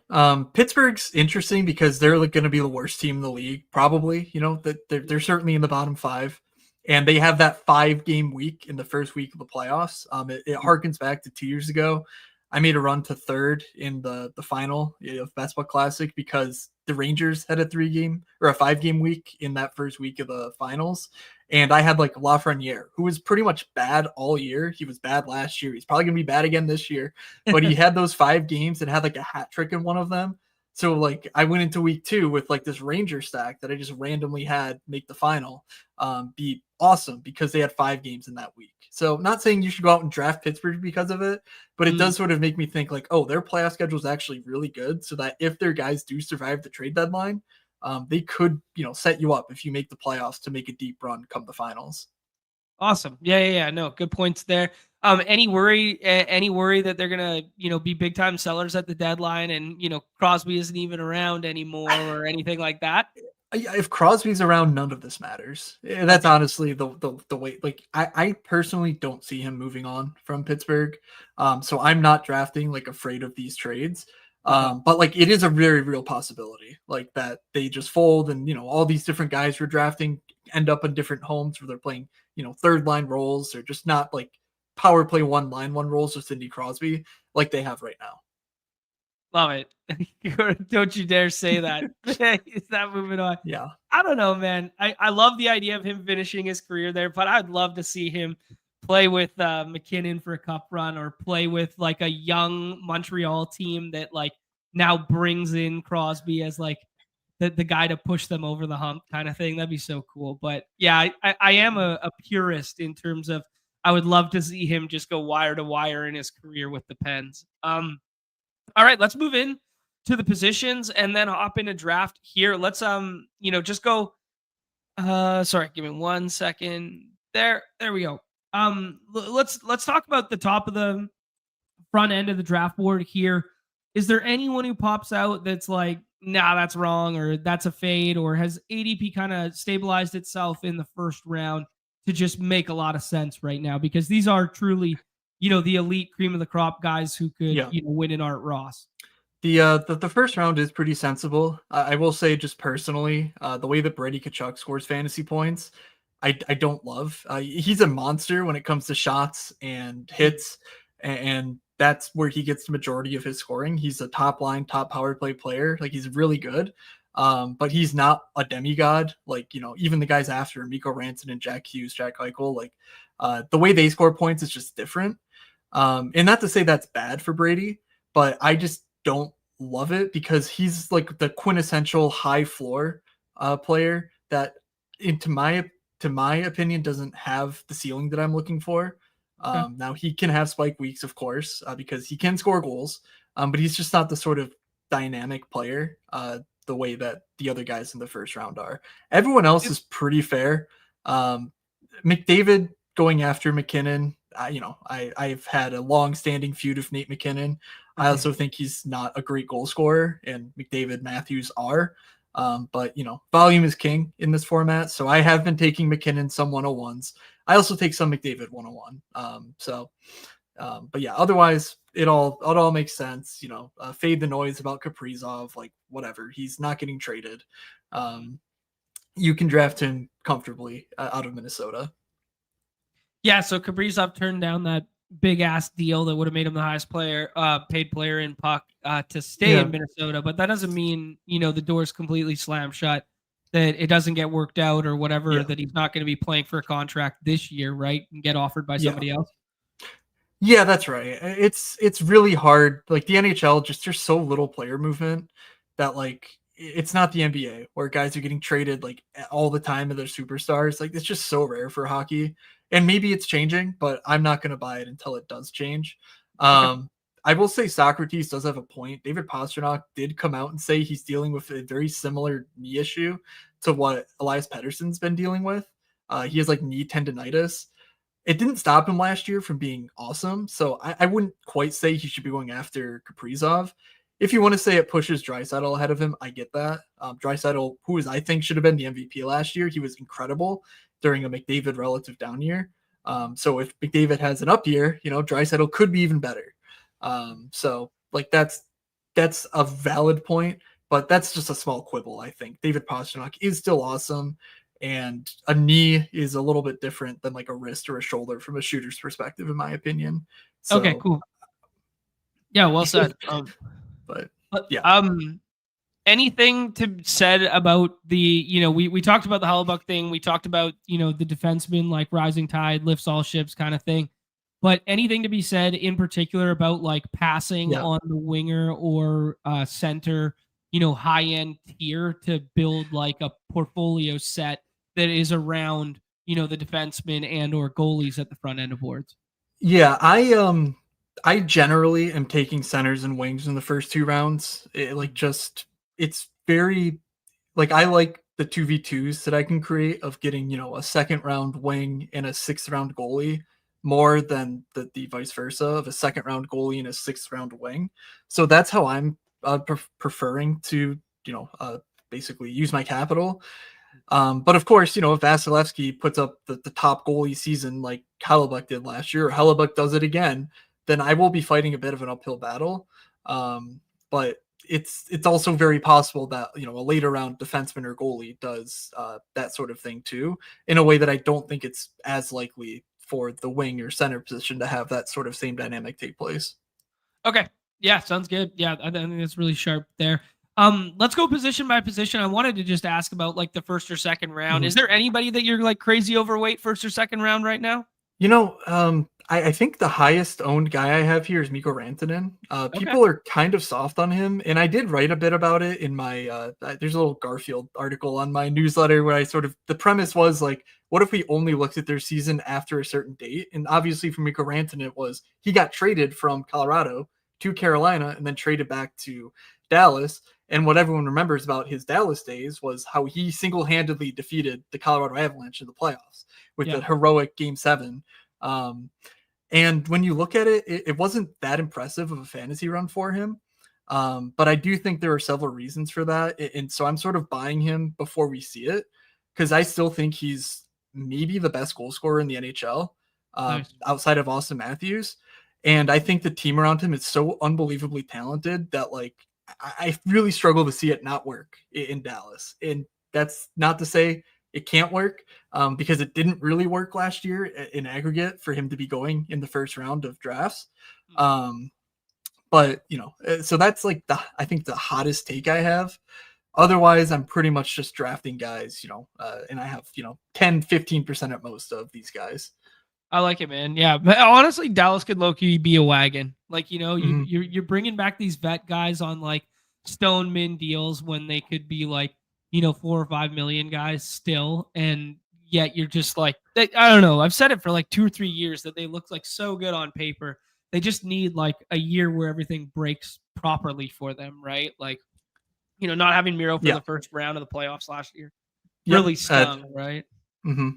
Pittsburgh's interesting because they're like going to be the worst team in the league, probably. That they're certainly in the bottom 5, and they have that 5-game week in the first week of the playoffs. It harkens back to 2 years ago. I made a run to 3rd in the final of Basketball Classic because the Rangers had a 3-game or a 5-game week in that first week of the finals. And I had like Lafreniere, who was pretty much bad all year. He was bad last year. He's probably going to be bad again this year. But he had those 5 games and had like a hat trick in one of them. So like I went into week 2 with like this Ranger stack that I just randomly had make the final be awesome because they had 5 games in that week. So not saying you should go out and draft Pittsburgh because of it, but it does sort of make me think like, oh, their playoff schedule is actually really good, so that if their guys do survive the trade deadline, they could, set you up if you make the playoffs to make a deep run come the finals. Awesome. Yeah. No, good points there. Any worry that they're gonna, be big time sellers at the deadline, and Crosby isn't even around anymore or anything like that? If Crosby's around, none of this matters. That's honestly the way. Like I personally don't see him moving on from Pittsburgh, so I'm not drafting like afraid of these trades. But like it is a very real possibility, like that they just fold, and all these different guys we're drafting end up in different homes where they're playing 3rd line roles, or just not like power play 1 line 1 roles with Sidney Crosby like they have right now. Love it. Don't you dare say that. Is that moving on? Yeah. I don't know, man. I love the idea of him finishing his career there, but I'd love to see him play with McKinnon for a cup run, or play with like a young Montreal team that like now brings in Crosby as like the guy to push them over the hump kind of thing. That'd be so cool. But yeah, I am a purist in terms of I would love to see him just go wire to wire in his career with the Pens. All right, let's move in to the positions and then hop in a draft here. Let's just go sorry, give me 1 second. There we go. Let's talk about the top of the front end of the draft board here. Is there anyone who pops out that's like, nah, that's wrong, or that's a fade, or has ADP kind of stabilized itself in the first round to just make a lot of sense right now? Because these are truly, the elite cream of the crop guys who could, win in Art Ross. The first round is pretty sensible. I will say, just personally, the way that Brady Tkachuk scores fantasy points, I don't love. He's a monster when it comes to shots and hits, and that's where he gets the majority of his scoring. He's a top line, top power play player. Like, he's really good, but he's not a demigod. Like, even the guys after Mikko Rantanen and Jack Hughes, Jack Eichel, like the way they score points is just different. And not to say that's bad for Brady, but I just don't love it because he's like the quintessential high floor player that, to my opinion, doesn't have the ceiling that I'm looking for. Now he can have spike weeks, of course, because he can score goals, but he's just not the sort of dynamic player the way that the other guys in the first round are. Everyone else is pretty fair. McDavid going after McKinnon, I've had a long-standing feud with Nate McKinnon. I also think he's not a great goal scorer, and McDavid, Matthews are. But volume is king in this format. So I have been taking McKinnon some 101s. I also take some McDavid 101. But yeah, otherwise it all makes sense. Fade the noise about Kaprizov, like whatever. He's not getting traded. You can draft him comfortably out of Minnesota. Yeah, so Kaprizov turned down that big ass deal that would have made him the highest paid player in puck to stay in Minnesota, but that doesn't mean the door's completely slammed shut, that it doesn't get worked out or whatever, that he's not going to be playing for a contract this year, right, and get offered by somebody else. Yeah, that's right. It's really hard. Like the NHL, just there's so little player movement that like it's not the NBA where guys are getting traded like all the time and they're superstars. Like it's just so rare for hockey. And maybe it's changing, but I'm not going to buy it until it does change. I will say Socrates does have a point. David Pastrnak did come out and say he's dealing with a very similar knee issue to what Elias Pettersson's been dealing with. He has like knee tendonitis. It didn't stop him last year from being awesome. So I wouldn't quite say he should be going after Kaprizov. If you want to say it pushes Draisaitl ahead of him, I get that. Draisaitl, I think should have been the MVP last year. He was incredible during a McDavid relative down year. So if McDavid has an up year, Draisaitl could be even better. So like that's a valid point, but that's just a small quibble. I think David Pastrnak is still awesome, and a knee is a little bit different than like a wrist or a shoulder from a shooter's perspective, in my opinion. So, okay, cool. Yeah, well said. But yeah. Anything to said about the, we talked about the Hellebuyck thing. We talked about, the defenseman, like rising tide lifts all ships kind of thing. But anything to be said in particular about like passing on the winger or center, high end tier to build like a portfolio set that is around, the defenseman and or goalies at the front end of boards? Yeah, I generally am taking centers and wings in the first two rounds. It's very like I like the 2v2s that I can create of getting, a second round wing and a sixth round goalie more than the vice versa of a second round goalie and a sixth round wing. So that's how I'm preferring to, basically use my capital. But of course, if Vasilevsky puts up the top goalie season like Hellebuyck did last year, or Hellebuyck does it again, then I will be fighting a bit of an uphill battle. But it's also very possible that a later round defenseman or goalie does that sort of thing too, in a way that I don't think it's as likely for the wing or center position to have that sort of same dynamic take place. Okay. Yeah, sounds good. Yeah, I think that's really sharp there. Let's go position by position. I wanted to just ask about like the first or second round. Is there anybody that you're like crazy overweight first or second round right now? I think the highest owned guy I have here is Mikko Rantanen. Okay. People are kind of soft on him, and I did write a bit about it in my. There's a little Garfield article on my newsletter where I sort of the premise was like, what if we only looked at their season after a certain date? And obviously, for Mikko Rantanen, it was he got traded from Colorado to Carolina and then traded back to Dallas. And what everyone remembers about his Dallas days was how he single-handedly defeated the Colorado Avalanche in the playoffs with the heroic Game 7. And when you look at it, it wasn't that impressive of a fantasy run for him. But I do think there are several reasons for that. And so I'm sort of buying him before we see it because I still think he's maybe the best goal scorer in the NHL Nice. outside of Austin Matthews. And I think the team around him is so unbelievably talented that like I really struggle to see it not work in Dallas. And that's not to say it can't work because it didn't really work last year in aggregate for him to be going in the first round of drafts. But, so that's like I think the hottest take I have. Otherwise, I'm pretty much just drafting guys, and I have, 10, 15% at most of these guys. I like it, man. Yeah, but honestly, Dallas could low-key be a wagon. Like, Mhm. you're bringing back these vet guys on like stone min deals when they could be like, 4 or 5 million guys still, and yet you're just like, I don't know. I've said it for like 2 or 3 years that they look like so good on paper. They just need like a year where everything breaks properly for them, right? Like, not having Miro for the first round of the playoffs last year really stung, right? Mm-hmm.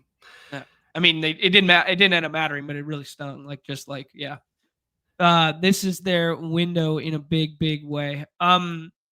Yeah. I mean, it didn't end up mattering, but it really stung. Like, just like, yeah. This is their window in a big, big way.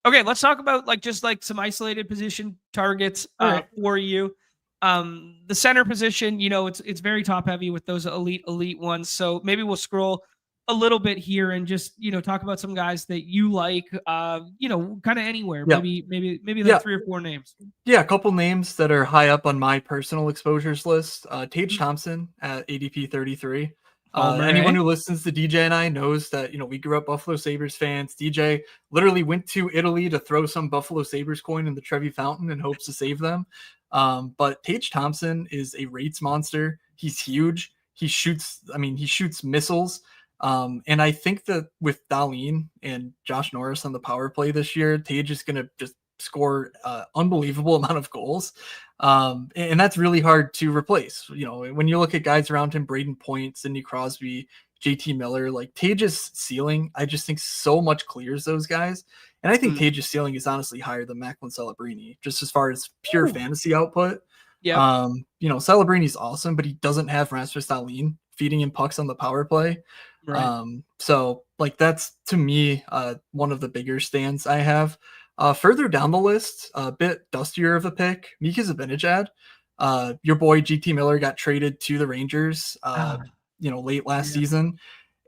Okay, let's talk about like just like some isolated position targets for you. The center position, it's very top heavy with those elite ones. So maybe we'll scroll a little bit here and just talk about some guys that you like. Kind of anywhere. Yeah. Maybe like 3 or 4 names. Yeah, a couple names that are high up on my personal exposures list. Tage Thompson at ADP 33. Anyone who listens to DJ and I knows that, we grew up Buffalo Sabres fans. DJ literally went to Italy to throw some Buffalo Sabres coin in the Trevi Fountain in hopes to save them. But Tage Thompson is a rates monster. He's huge. He shoots missiles. And I think that with Dahlin and Josh Norris on the power play this year, Tage is going to just score unbelievable amount of goals. And that's really hard to replace. When you look at guys around him, Braden Point, Sidney Crosby, JT Miller, like Tage's ceiling, I just think so much clears those guys. And I think Tage's ceiling is honestly higher than Macklin Celebrini, just as far as pure fantasy output. Yeah. Celebrini's awesome, but he doesn't have Rasmus Dahlin feeding him pucks on the power play. Right. So like that's to me one of the bigger stands I have. Further down the list, a bit dustier of a pick, Mika Zibanejad. Your boy GT Miller got traded to the Rangers, late last season.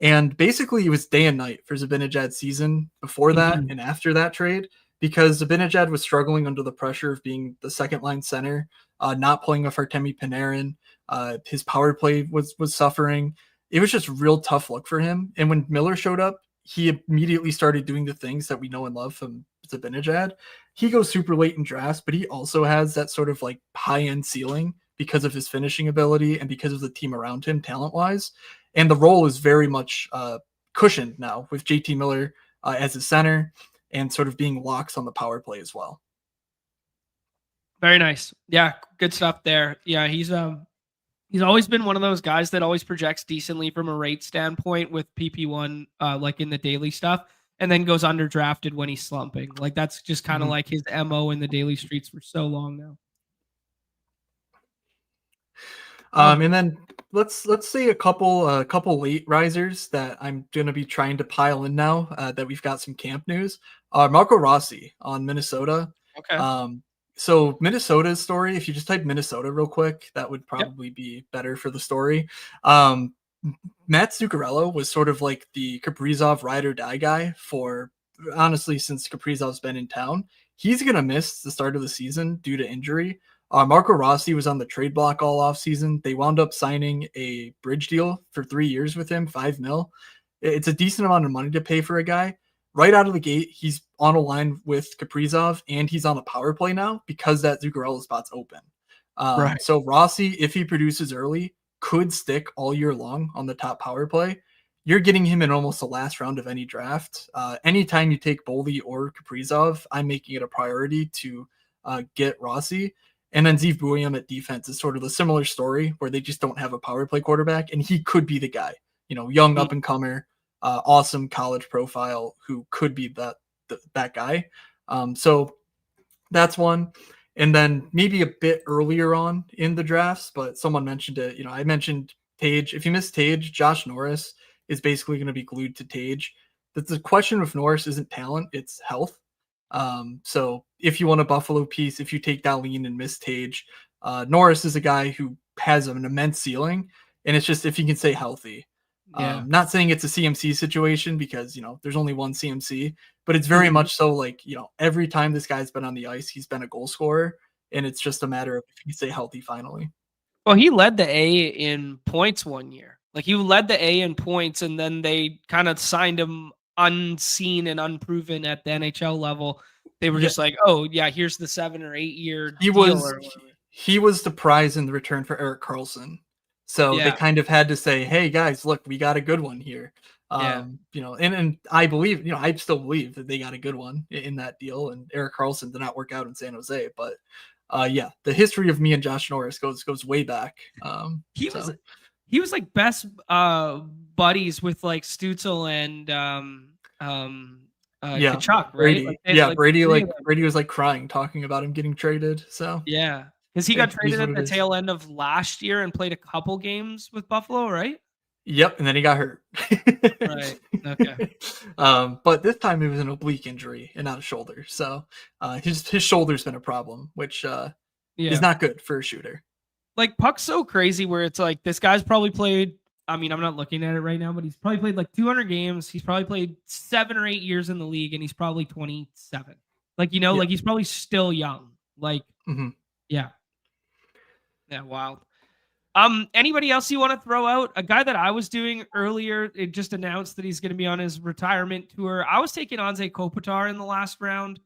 And basically it was day and night for Zibanejad's season before that and after that trade, because Zibanejad was struggling under the pressure of being the second line center, not playing with Artemi Panarin. His power play was suffering. It was just real tough look for him. And when Miller showed up, he immediately started doing the things that we know and love from Zibanejad. He goes super late in drafts, but he also has that sort of like high-end ceiling because of his finishing ability and because of the team around him talent-wise. And the role is very much cushioned now with JT Miller as a center and sort of being locks on the power play as well. Very nice. Yeah, good stuff there. Yeah, he's always been one of those guys that always projects decently from a rate standpoint with PP1, like in the daily stuff, and then goes underdrafted when he's slumping. Like that's just kind of like his MO in the daily streets for so long now. And then let's say a couple late risers that I'm gonna be trying to pile in now that we've got some camp news. Marco Rossi on Minnesota. Okay. So Minnesota's story, if you just type Minnesota real quick, that would probably be better for the story. Matt Zuccarello was sort of like the Kaprizov ride or die guy for, honestly, since Kaprizov's been in town. He's going to miss the start of the season due to injury. Marco Rossi was on the trade block all off season. They wound up signing a bridge deal for 3 years with him, $5 million. It's a decent amount of money to pay for a guy. Right out of the gate, he's on a line with Kaprizov, and he's on a power play now because that Zuccarello spot's open. Right. So Rossi, if he produces early, could stick all year long on the top power play, you're getting him in almost the last round of any draft. Anytime you take Boldy or Kaprizov, I'm making it a priority to get Rossi. And then Zeev Buium at defense is sort of a similar story where they just don't have a power play quarterback, and he could be the guy. Young up and comer, awesome college profile who could be that guy. So that's one. And then maybe a bit earlier on in the drafts, but someone mentioned it. I mentioned Tage. If you miss Tage, Josh Norris is basically going to be glued to Tage. The question with Norris isn't talent, it's health. So if you want a Buffalo piece, if you take Darlene and miss Tage, Norris is a guy who has an immense ceiling, and it's just if he can stay healthy. Yeah. Not saying it's a CMC situation because, there's only one CMC, but it's very much so like, every time this guy's been on the ice, he's been a goal scorer, and it's just a matter of if he can stay healthy finally. Well, he led the A in points one year. Like he led the A in points, and then they kind of signed him unseen and unproven at the NHL level. They were just like, oh yeah, here's the 7 or 8 year deal. He was the prize in the return for Erik Karlsson. So they kind of had to say, hey guys, look, we got a good one here. And I believe, I still believe that they got a good one in that deal, and Erik Karlsson did not work out in San Jose, but the history of me and Josh Norris goes way back. He was like best buddies with like Stutzel and Tkachuk, right? Brady Brady was like crying talking about him getting traded. So yeah, because he got traded at the tail end of last year and played a couple games with Buffalo, right? Yep, and then he got hurt. Right. Okay. But this time it was an oblique injury and not a shoulder. So his shoulder's been a problem, which is not good for a shooter. Like puck's so crazy where it's like this guy's probably played. I mean, I'm not looking at it right now, but he's probably played like 200 games. He's probably played 7 or 8 years in the league, and he's probably 27. Like like he's probably still young. Like, yeah, wild. Anybody else you want to throw out? A guy that I was doing earlier, it just announced that he's going to be on his retirement tour. I was taking Anze Kopitar in the last round.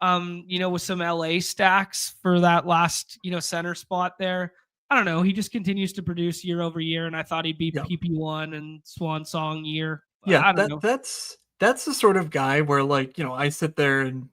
With some LA stacks for that last, center spot there. I don't know. He just continues to produce year over year, and I thought he'd be PP1 and Swan Song year. Yeah, I don't know. That's the sort of guy where, like, I sit there and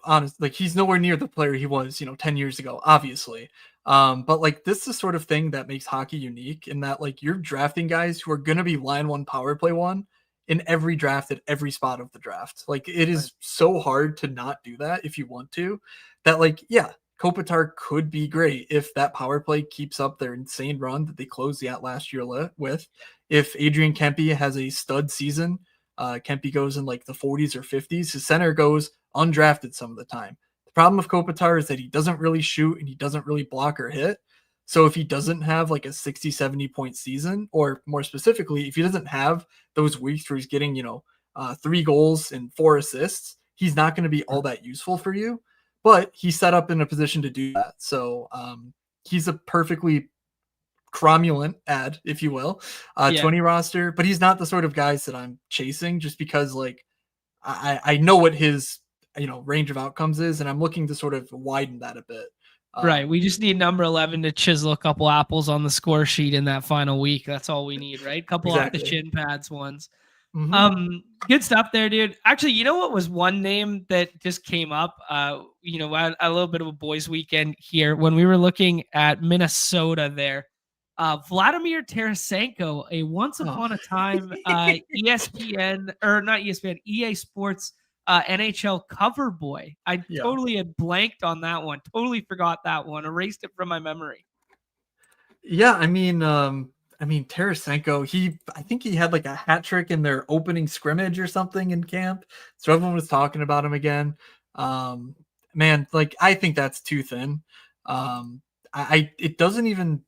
honest, like, he's nowhere near the player he was, 10 years ago, obviously. But like this is the sort of thing that makes hockey unique in that like you're drafting guys who are going to be line one, power play one in every draft at every spot of the draft. Like it is so hard to not do that if you want to. That like, yeah, Kopitar could be great if that power play keeps up their insane run that they closed the out last year with. If Adrian Kempe has a stud season, Kempe goes in like the 40s or 50s. His center goes undrafted some of the time. The problem with Kopitar is that he doesn't really shoot and he doesn't really block or hit. So if he doesn't have like a 60, 70 point season, or more specifically, if he doesn't have those weeks where he's getting, 3 goals and 4 assists, he's not going to be all that useful for you. But he's set up in a position to do that. So he's a perfectly cromulent ad, if you will, 20 roster, but he's not the sort of guys that I'm chasing just because like I know what his range of outcomes is, and I'm looking to sort of widen that a bit. Right. We just need number 11 to chisel a couple apples on the score sheet in that final week. That's all we need, right? A couple off the shin pads ones. Mm-hmm. Good stuff there, dude. Actually, you know what was one name that just came up? A little bit of a boys' weekend here when we were looking at Minnesota there. Vladimir Tarasenko, a once upon a time ESPN or not ESPN, EA Sports NHL cover boy. I totally had blanked on that one. Totally forgot that one. Erased it from my memory. Yeah, I mean Tarasenko, I think he had like a hat trick in their opening scrimmage or something in camp. So everyone was talking about him again. Man, like I think that's too thin. It doesn't even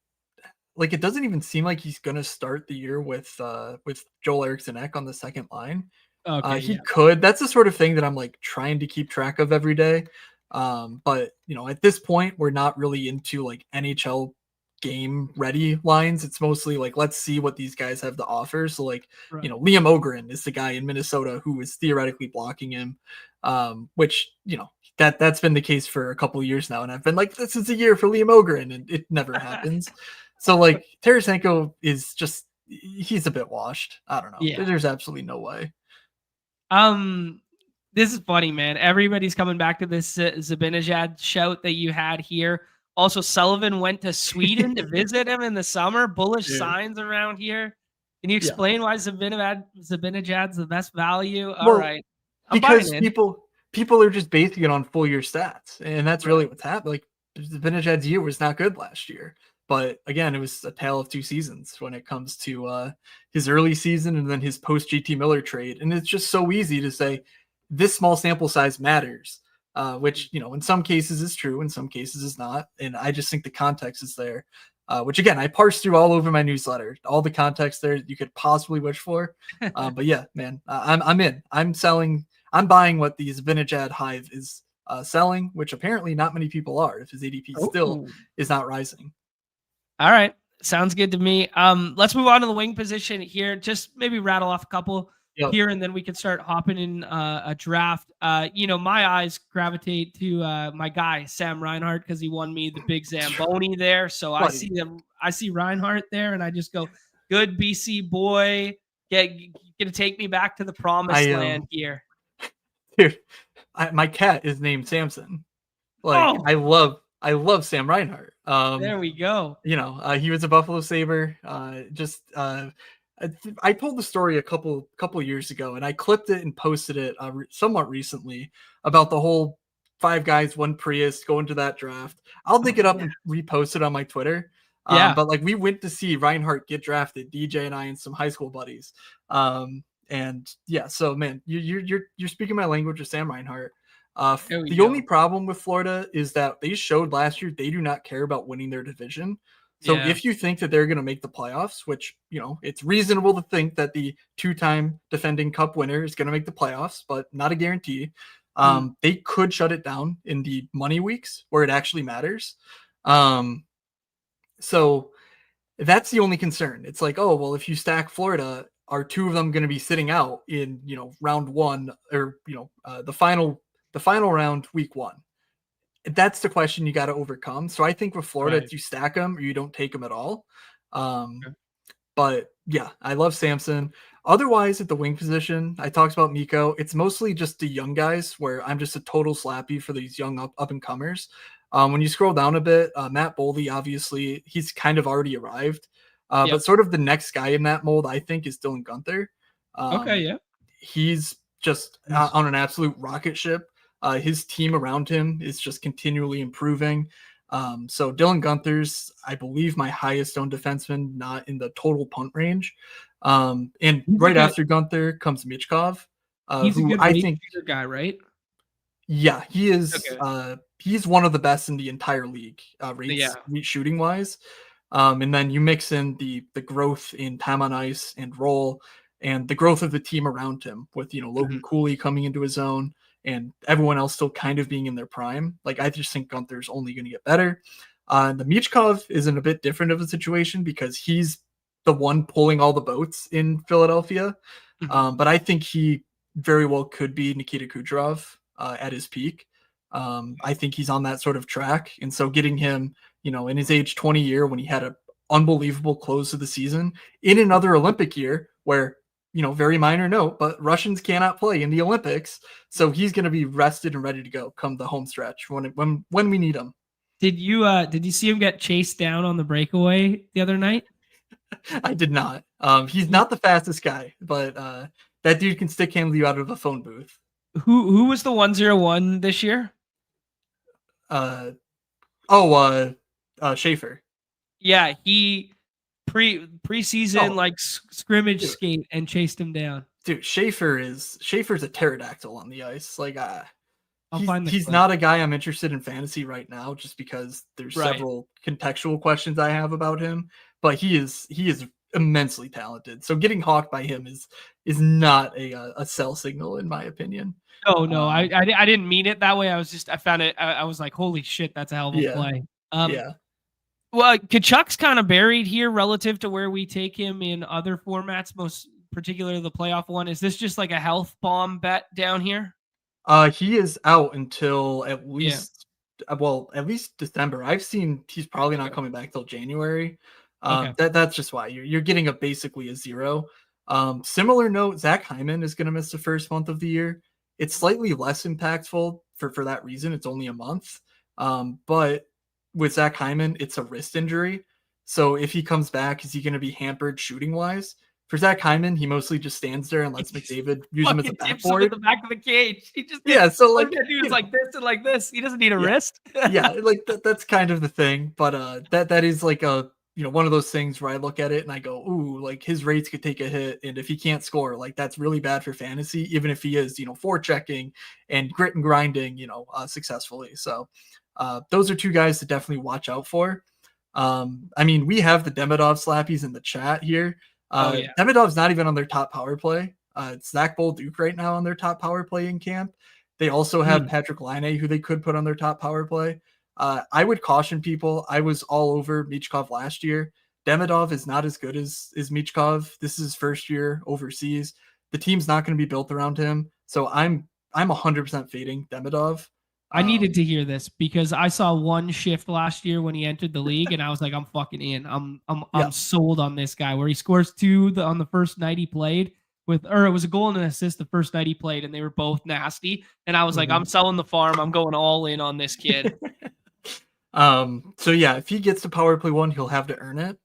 seem like he's gonna start the year with Joel Eriksson Ek on the second line. Okay, he could. That's the sort of thing that I'm like trying to keep track of every day. But at this point, we're not really into like NHL game ready lines. It's mostly like, let's see what these guys have to offer. So like, Liam Ogren is the guy in Minnesota who is theoretically blocking him, which, that's been the case for a couple of years now. And I've been like, this is a year for Liam Ogren, and it never happens. So like Tarasenko is just he's a bit washed. I don't know. Yeah. There's absolutely no way. Um, this is funny, man. Everybody's coming back to this Zabinajad shout that you had here. Also, Sullivan went to Sweden to visit him in the summer. Bullish Yeah. signs around here. Can you Yeah. explain why Zabinajad's the best value? All Well, right, I'm buying because in. people are just basing it on full year stats, and that's really Right. what's happened. Like Vinicius' year was not good last year, but again, it was a tale of two seasons when it comes to his early season and then his post JT Miller trade. And it's just so easy to say this small sample size matters, which in some cases is true, in some cases is not. And I just think the context is there. Which again, I parsed through all over my newsletter, all the context there you could possibly wish for. But yeah, man, I'm in. I'm selling. I'm buying what the Vinajad Hive is selling, which apparently not many people are. If his ADP still Ooh. is not rising. All right. Sounds good to me. Let's move on to the wing position here. Just maybe rattle off a couple Yep. here, and then we can start hopping in a draft. My eyes gravitate to my guy Sam Reinhart because he won me the big Zamboni there. So I see Reinhart there, and I just go, good BC boy, gonna take me back to the promised land here. Dude, my cat is named Samson. Like I love Sam Reinhart. There we go. He was a Buffalo Sabre. I told the story a couple years ago, and I clipped it and posted it somewhat recently about the whole 5 guys, 1 Prius going to that draft. I'll dig it up and repost it on my Twitter. Yeah. But like we went to see Reinhardt get drafted, DJ and I and some high school buddies. And yeah, so man, you're speaking my language with Sam Reinhart. The only problem with Florida is that they showed last year they do not care about winning their division. So if you think that they're going to make the playoffs, which, it's reasonable to think that the 2-time defending cup winner is going to make the playoffs, but not a guarantee. They could shut it down in the money weeks where it actually matters. So that's the only concern. It's like, oh, well, if you stack Florida, are 2 of them going to be sitting out in, round 1 or, the final round, week 1? That's the question you got to overcome. So I think with Florida, you stack them or you don't take them at all. But yeah, I love Samson. Otherwise, at the wing position, I talked about Miko. It's mostly just the young guys where I'm just a total slappy for these young up and comers. When you scroll down a bit, Matt Boldy, obviously, he's kind of already arrived. But sort of the next guy in that mold, I think, is Dylan Guenther. He's just on an absolute rocket ship. His team around him is just continually improving. So Dylan Guenther's, I believe, my highest owned defenseman, not in the total punt range. And right after Guenther comes Michkov, he's who a good I think guy, right? Yeah, he is. Okay. He's one of the best in the entire league, shooting wise. And then you mix in the growth in time on ice and role, and the growth of the team around him with Logan Cooley coming into his own, and everyone else still kind of being in their prime. Like I just think Gunther's only going to get better. The Michkov is in a bit different of a situation because he's the one pulling all the boats in Philadelphia. But I think he very well could be Nikita Kucherov at his peak. I think he's on that sort of track. And so getting him, in his age 20 year when he had an unbelievable close to the season in another Olympic year where, very minor note, but Russians cannot play in the Olympics. So he's going to be rested and ready to go come the home stretch when we need him. Did you see him get chased down on the breakaway the other night? I did not. He's not the fastest guy, but that dude can stick handle you out of a phone booth. Who was the 101 this year? Schaefer. Yeah, he preseason scrimmage skate and chased him down. Dude, Schaefer's a pterodactyl on the ice. Like he's clip. not a guy I'm interested in fantasy right now just because there's several contextual questions I have about him, but he is immensely talented. So getting hawked by him is not a sell signal in my opinion. No, I didn't mean it that way. I found it. I was like, holy shit, that's a hell of a play. Well, Kachuk's kind of buried here relative to where we take him in other formats, most particularly the playoff one. Is this just like a health bomb bet down here? He is out until at least December. I've seen he's probably not coming back till January. Okay. That's just why you're getting basically a 0. Similar note, Zach Hyman is going to miss the first month of the year. It's slightly less impactful for that reason. It's only a month. But with Zach Hyman, it's a wrist injury. So if he comes back, is he going to be hampered shooting wise? For Zach Hyman, he mostly just stands there and He lets just McDavid use him as a fucking tips him in backboard. the back of the cage. He just did. Yeah, so All he's like gonna do you is know, like this and like this. He doesn't need a yeah, wrist. yeah, like that's kind of the thing. But that is like a one of those things where I look at it and I go, ooh, like his rates could take a hit, and if he can't score, like that's really bad for fantasy, even if he is forechecking and grit and grinding, successfully. So those are two guys to definitely watch out for. I mean, we have the Demidov slappies in the chat here. Oh yeah. Demidov's not even on their top power play. It's Zach Bolduc right now on their top power play in camp. They also have Mm. Patrick Laine, who they could put on their top power play. I would caution people. I was all over Michkov last year. Demidov is not as good as Michkov. This is his first year overseas. The team's not going to be built around him. So I'm 100% fading Demidov. I needed to hear this because I saw one shift last year when he entered the league, and I was like, I'm fucking in. I'm Yeah. sold on this guy. Where he scores two on the first night he played or it was a goal and an assist the first night he played, and they were both nasty. And I was like, I'm selling the farm. I'm going all in on this kid. So yeah, if he gets to power play 1, he'll have to earn it.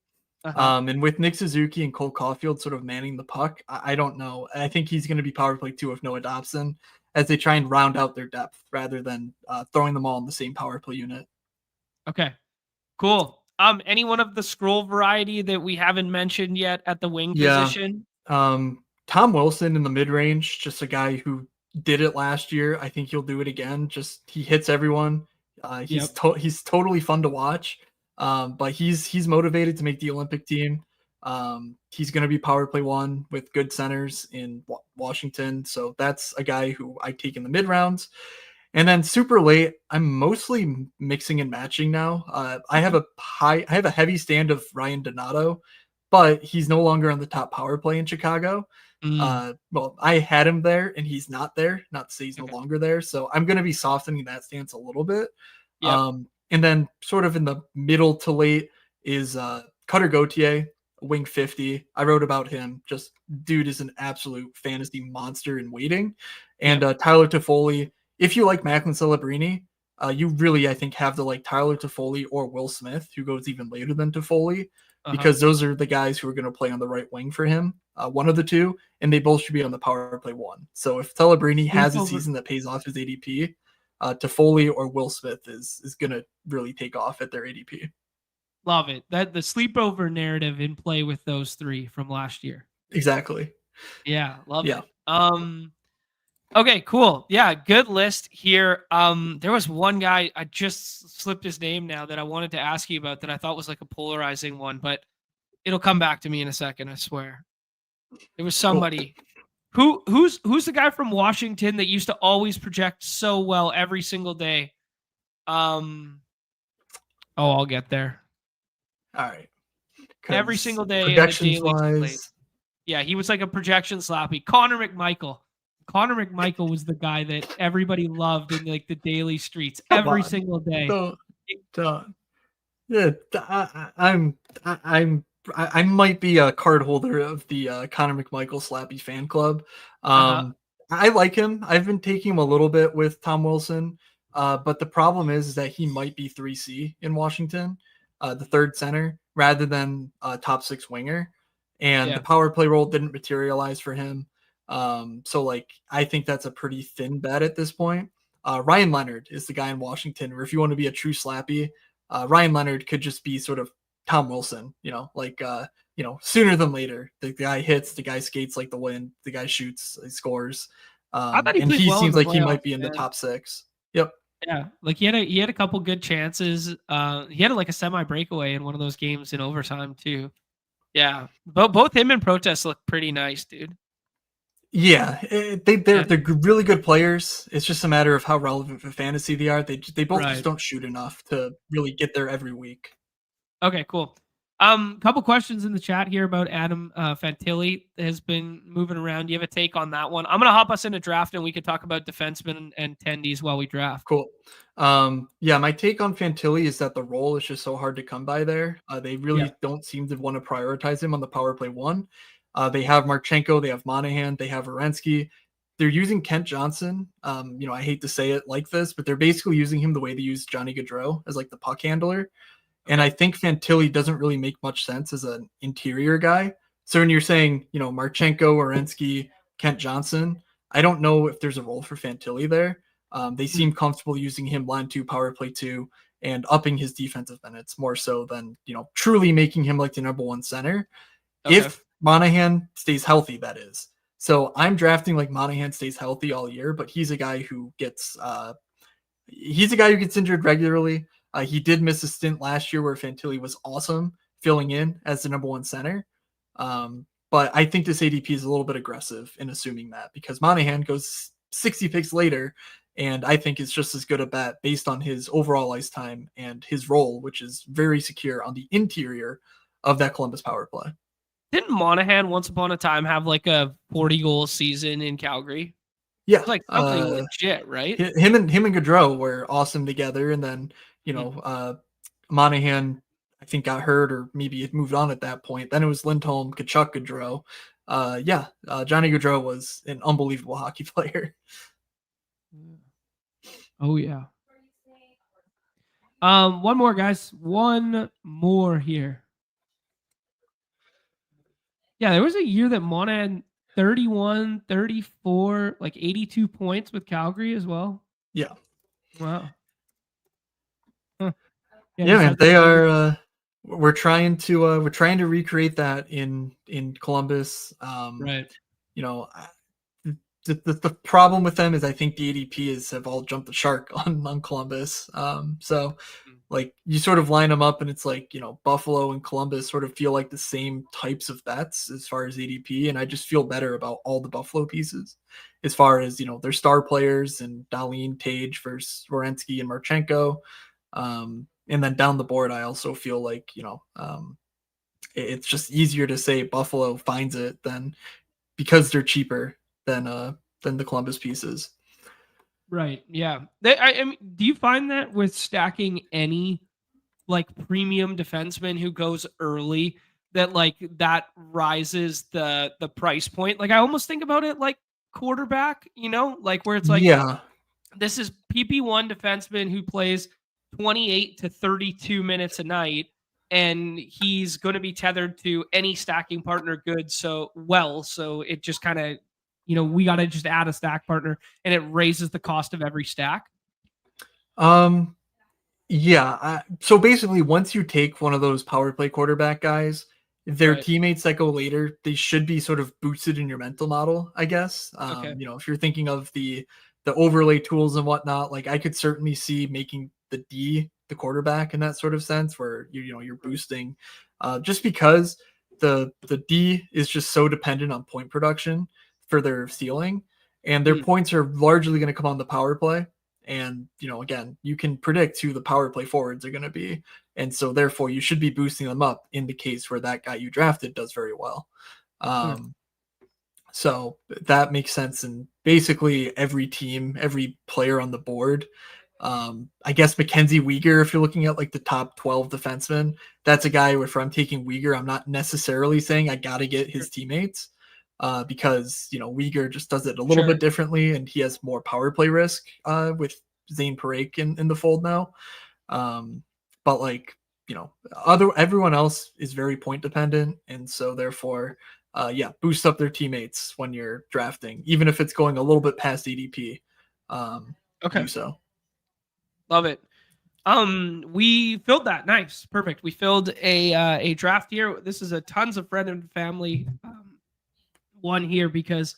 Uh-huh. And with Nick Suzuki and Cole Caulfield sort of manning the puck, I don't know. I think he's going to be power play 2 if Noah Dobson, as they try and round out their depth rather than throwing them all in the same power play unit. Okay. Cool. Any one of the scroll variety that we haven't mentioned yet at the wing position? Tom Wilson in the mid range, just a guy who did it last year. I think he'll do it again. Just he hits everyone. He's totally fun to watch. But he's motivated to make the Olympic team. He's going to be power play 1 with good centers in Washington. So that's a guy who I take in the mid rounds. And then super late, I'm mostly mixing and matching now. I have a heavy stand of Ryan Donato, but he's no longer on the top power play in Chicago. Well, I had him there and he's not there. Not to say he's no longer there. So I'm going to be softening that stance a little bit. Yep. And then sort of in the middle to late is Cutter Gauthier, wing 50. I wrote about him. Just dude is an absolute fantasy monster in waiting. And Tyler Toffoli. If you like Macklin Celebrini, you really, I think, have to like Tyler Toffoli or Will Smith, who goes even later than Toffoli, because those are the guys who are going to play on the right wing for him. One of the two, and they both should be on the power play 1. So if Celebrini has a season that pays off his ADP, Toffoli or Will Smith is going to really take off at their ADP. Love it. That the sleepover narrative in play with those 3 from last year. Exactly. Yeah, love it. Okay, cool. Yeah, good list here. There was one guy, I just slipped his name now, that I wanted to ask you about that I thought was like a polarizing one, but it'll come back to me in a second, I swear. It was somebody. Cool. Who's the guy from Washington that used to always project so well every single day? I'll get there. All right. Every single day projections in the daily wise. Yeah, he was like a projection sloppy. Connor McMichael. Connor McMichael was the guy that everybody loved in like the daily streets every single day. Yeah, I might be a card holder of the Connor McMichael Slappy fan club. I like him. I've been taking him a little bit with Tom Wilson, but the problem is that he might be 3C in Washington, the third center, rather than top 6 winger. And the power play role didn't materialize for him. So like I think that's a pretty thin bet at this point. Ryan Leonard is the guy in Washington, or if you want to be a true slappy, Ryan Leonard could just be sort of Tom Wilson, sooner than later. The guy hits, the guy skates like the wind, the guy shoots, he scores. And he seems like he might be in the top 6. Yep. Yeah, like he had a couple good chances. He had like a semi breakaway in one of those games in overtime too. Yeah, both him and Protest look pretty nice, dude. Yeah, they're really good players. It's just a matter of how relevant for fantasy they are. They both just don't shoot enough to really get there every week. Okay, cool. Couple questions in the chat here about Adam Fantilli has been moving around. Do you have a take on that one? I'm gonna hop us into draft and we could talk about defensemen and tendies while we draft. Cool. Yeah, my take on Fantilli is that the role is just so hard to come by there. They Yeah. really don't seem to want to prioritize him on the power play one. They have Marchenko, they have Monahan, they have Orensky. They're using Kent Johnson. I hate to say it like this, but they're basically using him the way they use Johnny Gaudreau as like the puck handler. And Okay. I think Fantilli doesn't really make much sense as an interior guy. So when you're saying, Marchenko, Orensky, Kent Johnson, I don't know if there's a role for Fantilli there. They Hmm. seem comfortable using him line two, power play two, and upping his defensive minutes more so than, truly making him like the number one center. Okay. If Monahan stays healthy, that is. So I'm drafting like Monahan stays healthy all year, but he's a guy who gets injured regularly. He did miss a stint last year where Fantilli was awesome filling in as the number one center. But I think this ADP is a little bit aggressive in assuming that because Monahan goes 60 picks later, and I think it's just as good a bet based on his overall ice time and his role, which is very secure on the interior of that Columbus power play. Didn't Monahan once upon a time have like a 40-goal season in Calgary? Yeah, It's like something legit, right? him and Gaudreau were awesome together, and then Monahan I think got hurt or maybe it moved on at that point. Then it was Lindholm, Kachuk, Gaudreau. Johnny Gaudreau was an unbelievable hockey player. Oh yeah. One more, guys. One more here. Yeah, there was a year that Monahan 31, 34, like 82 points with Calgary as well. Yeah. Wow. Huh. Yeah, man, they are. We're trying to recreate that in Columbus. Right. The problem with them is I think the ADPs have all jumped the shark on Columbus. So like you sort of line them up and it's like, Buffalo and Columbus sort of feel like the same types of bets as far as ADP. And I just feel better about all the Buffalo pieces as far as, their star players and Darlene, Tage versus Werenski and Marchenko. And then down the board, I also feel like, it's just easier to say Buffalo finds it than because they're cheaper than the Columbus pieces. Right. Yeah. I mean, do you find that with stacking any like premium defenseman who goes early that like that rises the price point? Like I almost think about it like quarterback, like where it's like this is PP1 defenseman who plays 28 to 32 minutes a night and he's going to be tethered to any stacking partner good so it just kind of we got to just add a stack partner and it raises the cost of every stack. So basically once you take one of those power play quarterback guys, their teammates that go later, they should be sort of boosted in your mental model, I guess. If you're thinking of the overlay tools and whatnot, like I could certainly see making the D the quarterback in that sort of sense where you're boosting just because the D is just so dependent on point production for their ceiling, and their points are largely going to come on the power play. And again, you can predict who the power play forwards are going to be, and so therefore you should be boosting them up in the case where that guy you drafted does very well. So that makes sense in basically every team, every player on the board. I guess Mackenzie Weegar, if you're looking at like the top 12 defensemen, that's a guy where if I'm taking Weegar, I'm not necessarily saying I got to get his teammates because, Weegar just does it a little bit differently and he has more power play risk with Zane Parekh in the fold now. But like, everyone else is very point dependent. And so therefore, boost up their teammates when you're drafting, even if it's going a little bit past ADP. Do so. Love it. We filled that. Nice. Perfect. We filled a draft here. This is a tons of friend and family one here because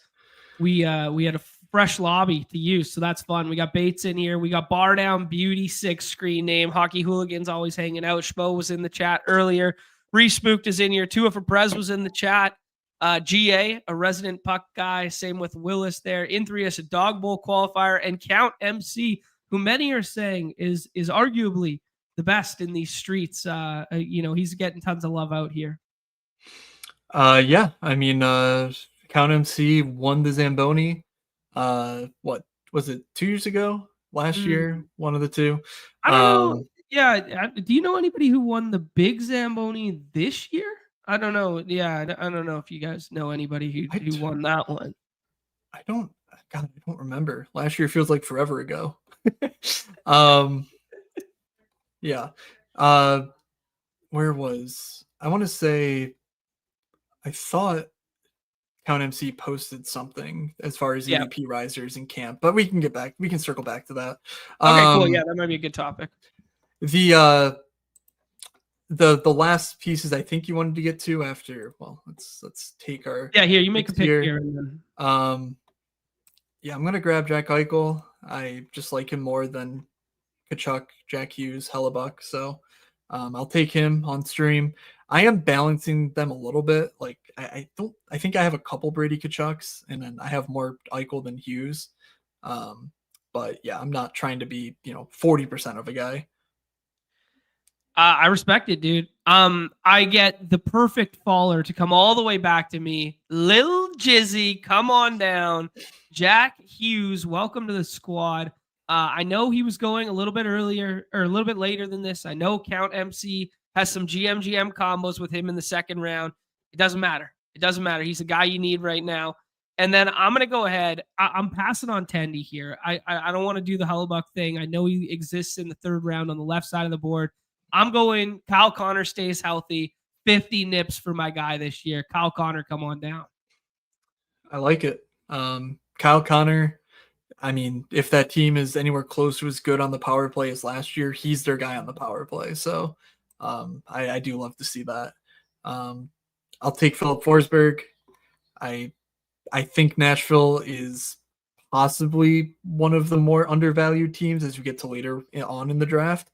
we had a fresh lobby to use. So that's fun. We got Bates in here. We got Bar Down Beauty 6 screen name. Hockey Hooligans always hanging out. Schmo was in the chat earlier. Spooked is in here. Tua for Prez was in the chat. GA, a resident puck guy. Same with Willis there. Inthrius, a dog bowl qualifier. And Count MC, who many are saying is arguably the best in these streets. He's getting tons of love out here. Yeah, I mean, Count MC won the Zamboni. What was it? 2 years ago? Last year? Mm. One of the two. I don't know. Yeah, do you know anybody who won the big Zamboni this year? I don't know. Yeah, I don't know if you guys know anybody who won that one. I don't. God, I don't remember. Last year feels like forever ago. um, yeah. Where was I? Want to say I thought Count MC posted something as far as Yeah. EDP risers in camp, but we can circle back to that. Okay, cool. Yeah, that might be a good topic. The last pieces I think you wanted to get to after. Well, let's take our here. You make a pick here, and then. Yeah, I'm gonna grab Jack Eichel. I just like him more than Kachuk, Jack Hughes, Hellebuck. So I'll take him on stream. I am balancing them a little bit. Like I think I have a couple Brady Kachucks, and then I have more Eichel than Hughes. But yeah, I'm not trying to be 40% of a guy. I respect it, dude. I get the perfect faller to come all the way back to me. Lil Jizzy, come on down. Jack Hughes, welcome to the squad. I know he was going a little bit earlier or a little bit later than this. I know Count MC has some GM combos with him in the second round. It doesn't matter. It doesn't matter. He's the guy you need right now. And then I'm going to go ahead. I'm passing on Tendy here. I don't want to do the Hellebuck thing. I know he exists in the third round on the left side of the board. I'm going Kyle Connor stays healthy. 50 nips for my guy this year. Kyle Connor, come on down. I like it. Kyle Connor, I mean, if that team is anywhere close to as good on the power play as last year, he's their guy on the power play. So I do love to see that. I'll take Philip Forsberg. I think Nashville is possibly one of the more undervalued teams as we get to later on in the draft.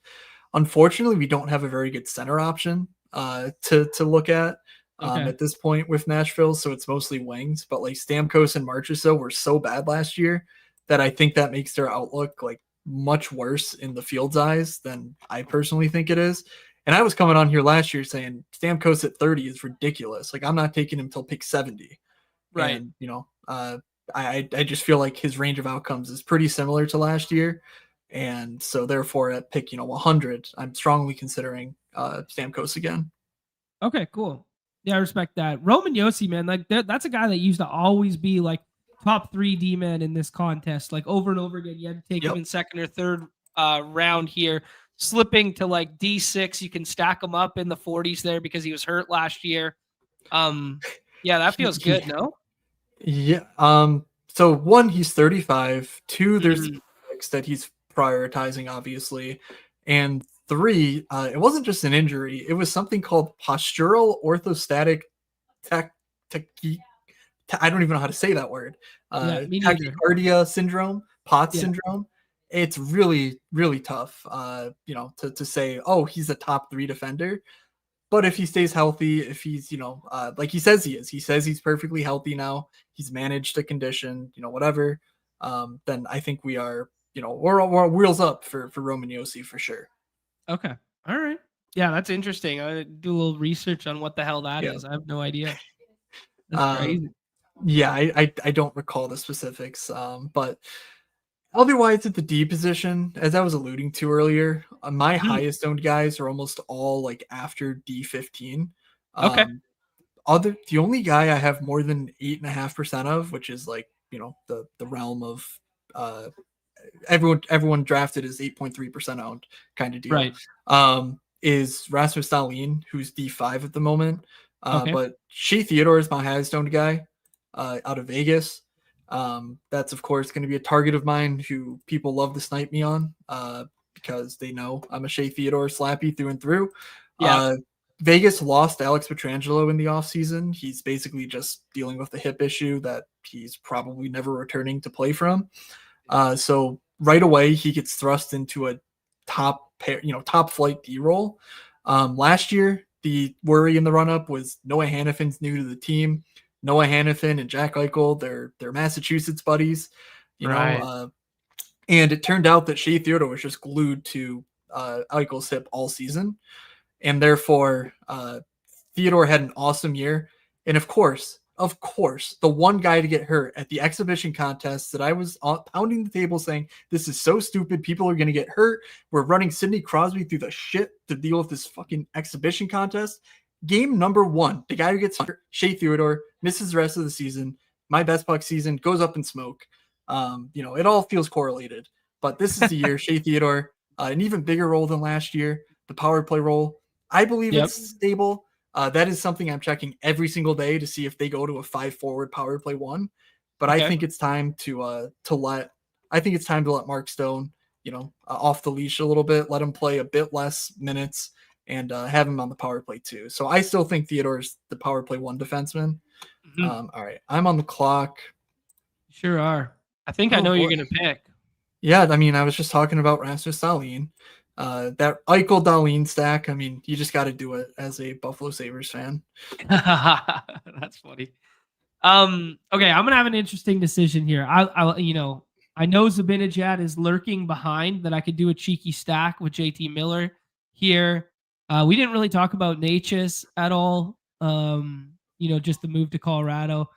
Unfortunately, we don't have a very good center option to look at at this point with Nashville, so it's mostly wings. But like Stamkos and Marchessault were so bad last year that I think that makes their outlook like much worse in the field's eyes than I personally think it is. And I was coming on here last year saying Stamkos at 30 is ridiculous. Like I'm not taking him till pick 70. Right. And I just feel like his range of outcomes is pretty similar to last year. And so therefore at pick, 100, I'm strongly considering Stamkos again. Okay, cool. Yeah, I respect that. Roman Josi, man, like that's a guy that used to always be like top 3 D-man in this contest, like over and over again. You had to take him in second or third round here, slipping to like D6. You can stack him up in the 40s there because he was hurt last year. Yeah, that feels good, no? Yeah. So one, he's 35. 2, there's the that he's prioritizing, obviously. And 3, it wasn't just an injury. It was something called postural orthostatic I don't even know how to say that word. Tachycardia syndrome, POTS syndrome. It's really, really tough, to say, oh, he's a top 3 defender. But if he stays healthy, if he's, like he says he is, he says he's perfectly healthy now, he's managed the condition, whatever, then I think we are, we're wheels up for Roman Josi for sure. Okay. All right. Yeah, that's interesting. I do a little research on what the hell that is. I have no idea. That's crazy. Yeah, I don't recall the specifics, but otherwise at the D position, as I was alluding to earlier, my highest owned guys are almost all like after D15. Okay. The only guy I have more than 8.5% of, which is like, the realm of everyone drafted is 8.3% owned kind of deal. Right. Is Rasmus Dahlin, who's D5 at the moment. But Shea Theodore is my highest owned guy out of Vegas. That's of course going to be a target of mine who people love to snipe me on because they know I'm a Shea Theodore slappy through and through. Yeah. Vegas lost Alex Pietrangelo in the offseason. He's basically just dealing with a hip issue that he's probably never returning to play from. So right away he gets thrust into a top flight D role. Last year, the worry in the run-up was Noah Hannafin's new to the team. Noah Hannafin and Jack Eichel, they're Massachusetts buddies, and it turned out that Shea Theodore was just glued to Eichel's hip all season, and therefore Theodore had an awesome year. And of course, the one guy to get hurt at the exhibition contest that I was pounding the table saying, this is so stupid. People are going to get hurt. We're running Sidney Crosby through the shit to deal with this fucking exhibition contest. Game number 1, the guy who gets hurt, Shea Theodore, misses the rest of the season. My best puck season goes up in smoke. It all feels correlated. But this is the year Shea Theodore, an even bigger role than last year, the power play role. I believe it's stable. That is something I'm checking every single day to see if they go to a 5-forward power play 1. But I think it's time to let Mark Stone, off the leash a little bit, let him play a bit less minutes, and have him on the power play 2. So I still think Theodore's the power play 1 defenseman. All right, I'm on the clock. Sure are. I think I know you're gonna pick. Yeah, I mean, I was just talking about Rasmus Dahlin. That Eichel Dahlin stack, I mean, you just got to do it as a Buffalo Sabres fan. That's funny. Okay, I'm gonna have an interesting decision here. I know Zibanejad is lurking behind that I could do a cheeky stack with JT Miller here. We didn't really talk about Natchez at all. Just the move to Colorado.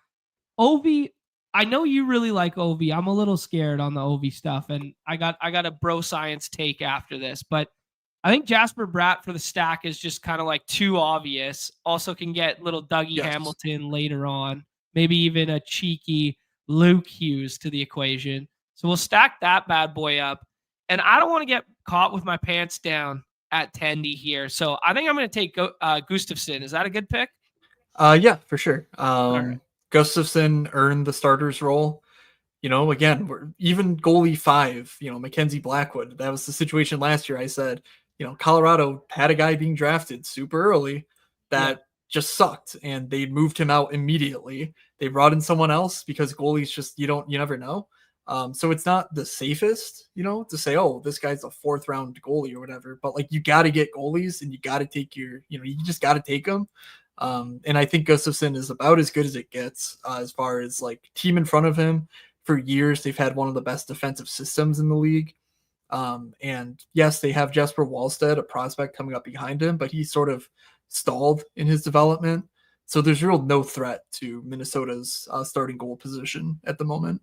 Ovi, I know you really like Ovi. I'm a little scared on the Ovi stuff, and I got a bro science take after this, but I think Jasper Bratt for the stack is just kind of like too obvious. Also can get little Dougie Hamilton later on, maybe even a cheeky Luke Hughes to the equation. So we'll stack that bad boy up, and I don't want to get caught with my pants down at Tendy here. So I think I'm going to take Gustafsson. Is that a good pick? Yeah, for sure. Right. Gustafsson earned the starter's role. Again, we're even goalie 5, Mackenzie Blackwood. That was the situation last year. I said, Colorado had a guy being drafted super early that just sucked, and they moved him out immediately. They brought in someone else because goalies just, you never know. So it's not the safest, to say, oh, this guy's a 4th round goalie or whatever, but like, you got to get goalies and you got to take you just got to take them. And I think Gustafsson is about as good as it gets as far as like team in front of him. For years, they've had one of the best defensive systems in the league. And yes, they have Jesper Wallstedt, a prospect coming up behind him, but he sort of stalled in his development. So there's no threat to Minnesota's starting goal position at the moment.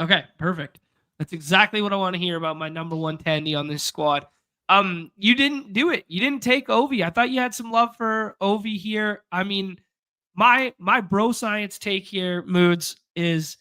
Okay, perfect. That's exactly what I want to hear about my number 1 Tendy on this squad. You didn't do it. You didn't take Ovi. I thought you had some love for Ovi here. I mean, my bro science take here, Moods, is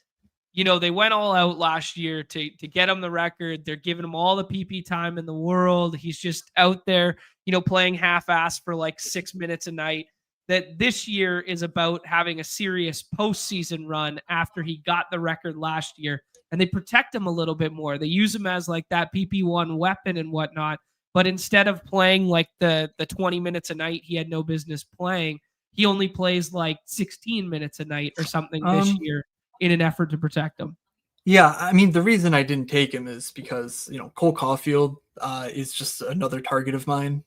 they went all out last year to get him the record. They're giving him all the PP time in the world. He's just out there, playing half-ass for like 6 minutes a night. That this year is about having a serious postseason run after he got the record last year. And they protect him a little bit more. They use him as like that PP1 weapon and whatnot. But instead of playing like the 20 minutes a night he had no business playing, he only plays like 16 minutes a night or something this year in an effort to protect him. Yeah, I mean, the reason I didn't take him is because, Cole Caulfield is just another target of mine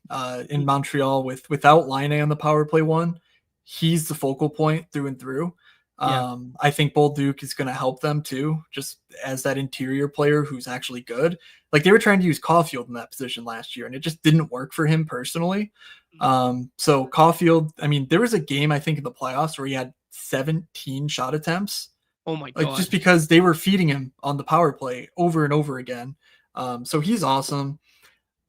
in Montreal without Line on the power play 1. He's the focal point through and through. I think Bolduc is going to help them too, just as that interior player who's actually good. Like they were trying to use Caulfield in that position last year, and it just didn't work for him personally. So Caulfield, I mean, there was a game, I think, in the playoffs where he had 17 shot attempts. Oh my God. Like just because they were feeding him on the power play over and over again. So he's awesome.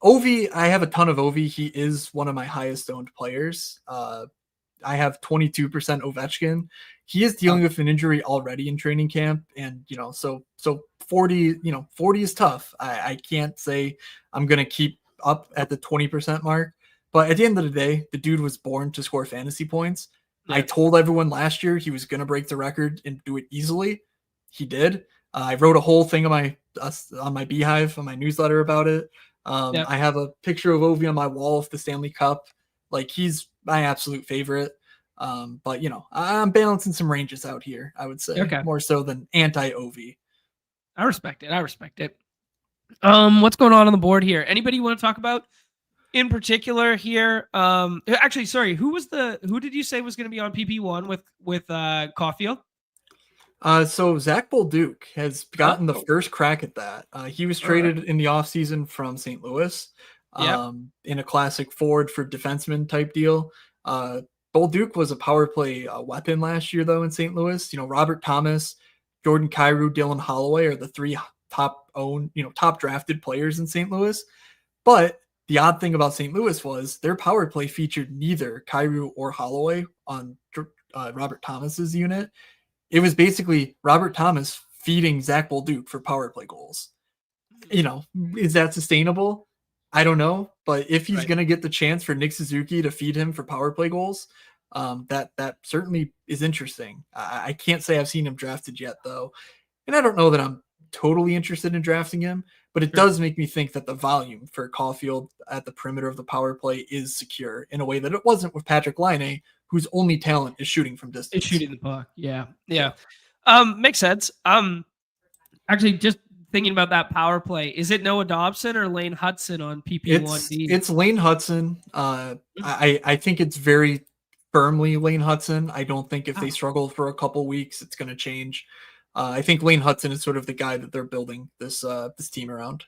Ovi, I have a ton of Ovi. He is one of my highest owned players. I have 22% Ovechkin. He is dealing with an injury already in training camp. And, so 40, 40 is tough. I can't say I'm going to keep up at the 20% mark, but at the end of the day, the dude was born to score fantasy points. Yeah. I told everyone last year he was going to break the record and do it easily. He did. I wrote a whole thing on my Beehive, on my newsletter about it. I have a picture of Ovi on my wall of the Stanley Cup. Like he's my absolute favorite. But I'm balancing some ranges out here, I would say, more so than anti-Ovi. I respect it. What's going on the board here? Anybody you want to talk about in particular here? Actually, sorry, who did you say was going to be on PP1 with Caulfield? So Zach Bolduc has gotten the first crack at that. He was traded in the offseason from St. Louis. Yep. in a classic forward for defenseman type deal. Bolduc was a power play weapon last year, though, in St. Louis. Robert Thomas, Jordan Kyrou, Dylan Holloway are the three top drafted players in St. Louis. But the odd thing about St. Louis was their power play featured neither Kyrou or Holloway on Robert Thomas's unit. It was basically Robert Thomas feeding Zach Bolduc for power play goals. Is that sustainable? I don't know. But if he's going to get the chance for Nick Suzuki to feed him for power play goals, that certainly is interesting. I can't say I've seen him drafted yet, though. And I don't know that I'm totally interested in drafting him, but it does make me think that the volume for Caulfield at the perimeter of the power play is secure in a way that it wasn't with Patrick Laine, whose only talent is shooting from distance. It's shooting the puck. Yeah. Makes sense. Actually, just thinking about that power play, is it Noah Dobson or Lane Hudson on PP1D? It's Lane Hudson. I think it's very firmly Lane Hudson. I don't think if they struggle for a couple weeks, it's going to change. I think Lane Hudson is sort of the guy that they're building this team around.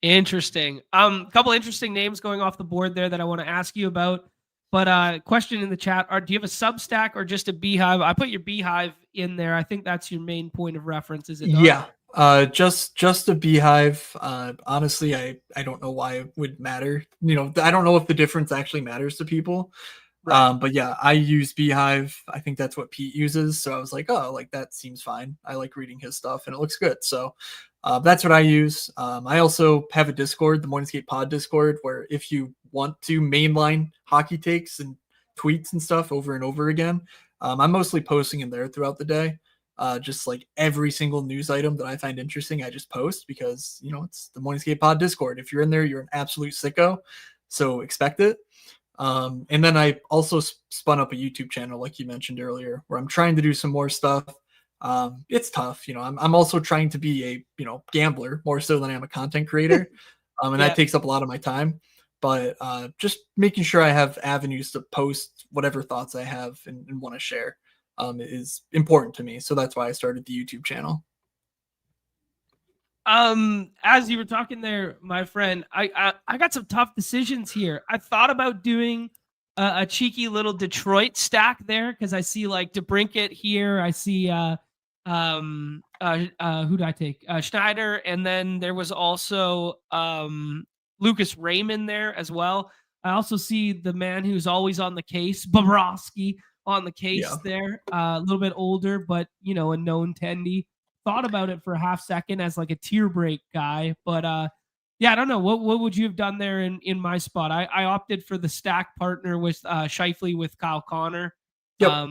Interesting. Couple interesting names going off the board there that I want to ask you about. But question in the chat: do you have a Substack or just a Beehive? I put your Beehive in there. I think that's your main point of reference. Is it not? Yeah. Just a Beehive. Honestly, I don't know why it would matter. I don't know if the difference actually matters to people. Right. But yeah, I use Beehive. I think that's what Pete uses. So I was like, oh, like that seems fine. I like reading his stuff and it looks good. So that's what I use. I also have a Discord, the Morning Skate Pod Discord, where if you want to mainline hockey takes and tweets and stuff over and over again, I'm mostly posting in there throughout the day. Just like every single news item that I find interesting, I just post because, it's the Morning Skate Pod Discord. If you're in there, you're an absolute sicko. So expect it. And then I also spun up a YouTube channel, like you mentioned earlier, where I'm trying to do some more stuff. It's tough. I'm also trying to be a, gambler more so than I am a content creator. And that takes up a lot of my time, but just making sure I have avenues to post whatever thoughts I have and want to share is important to me. So that's why I started the YouTube channel. As you were talking there, my friend, I got some tough decisions here. I thought about doing a cheeky little Detroit stack there because I see like DeBrincat here. I see who did I take? Schneider, and then there was also Lucas Raymond there as well. I also see the man who's always on the case, Bobrovsky, on the case there. A little bit older, but a known tendy. Thought about it for a half second as like a tear break guy, but I don't know. What would you have done there in my spot? I opted for the stack partner with Scheifele with Kyle Connor. Yep.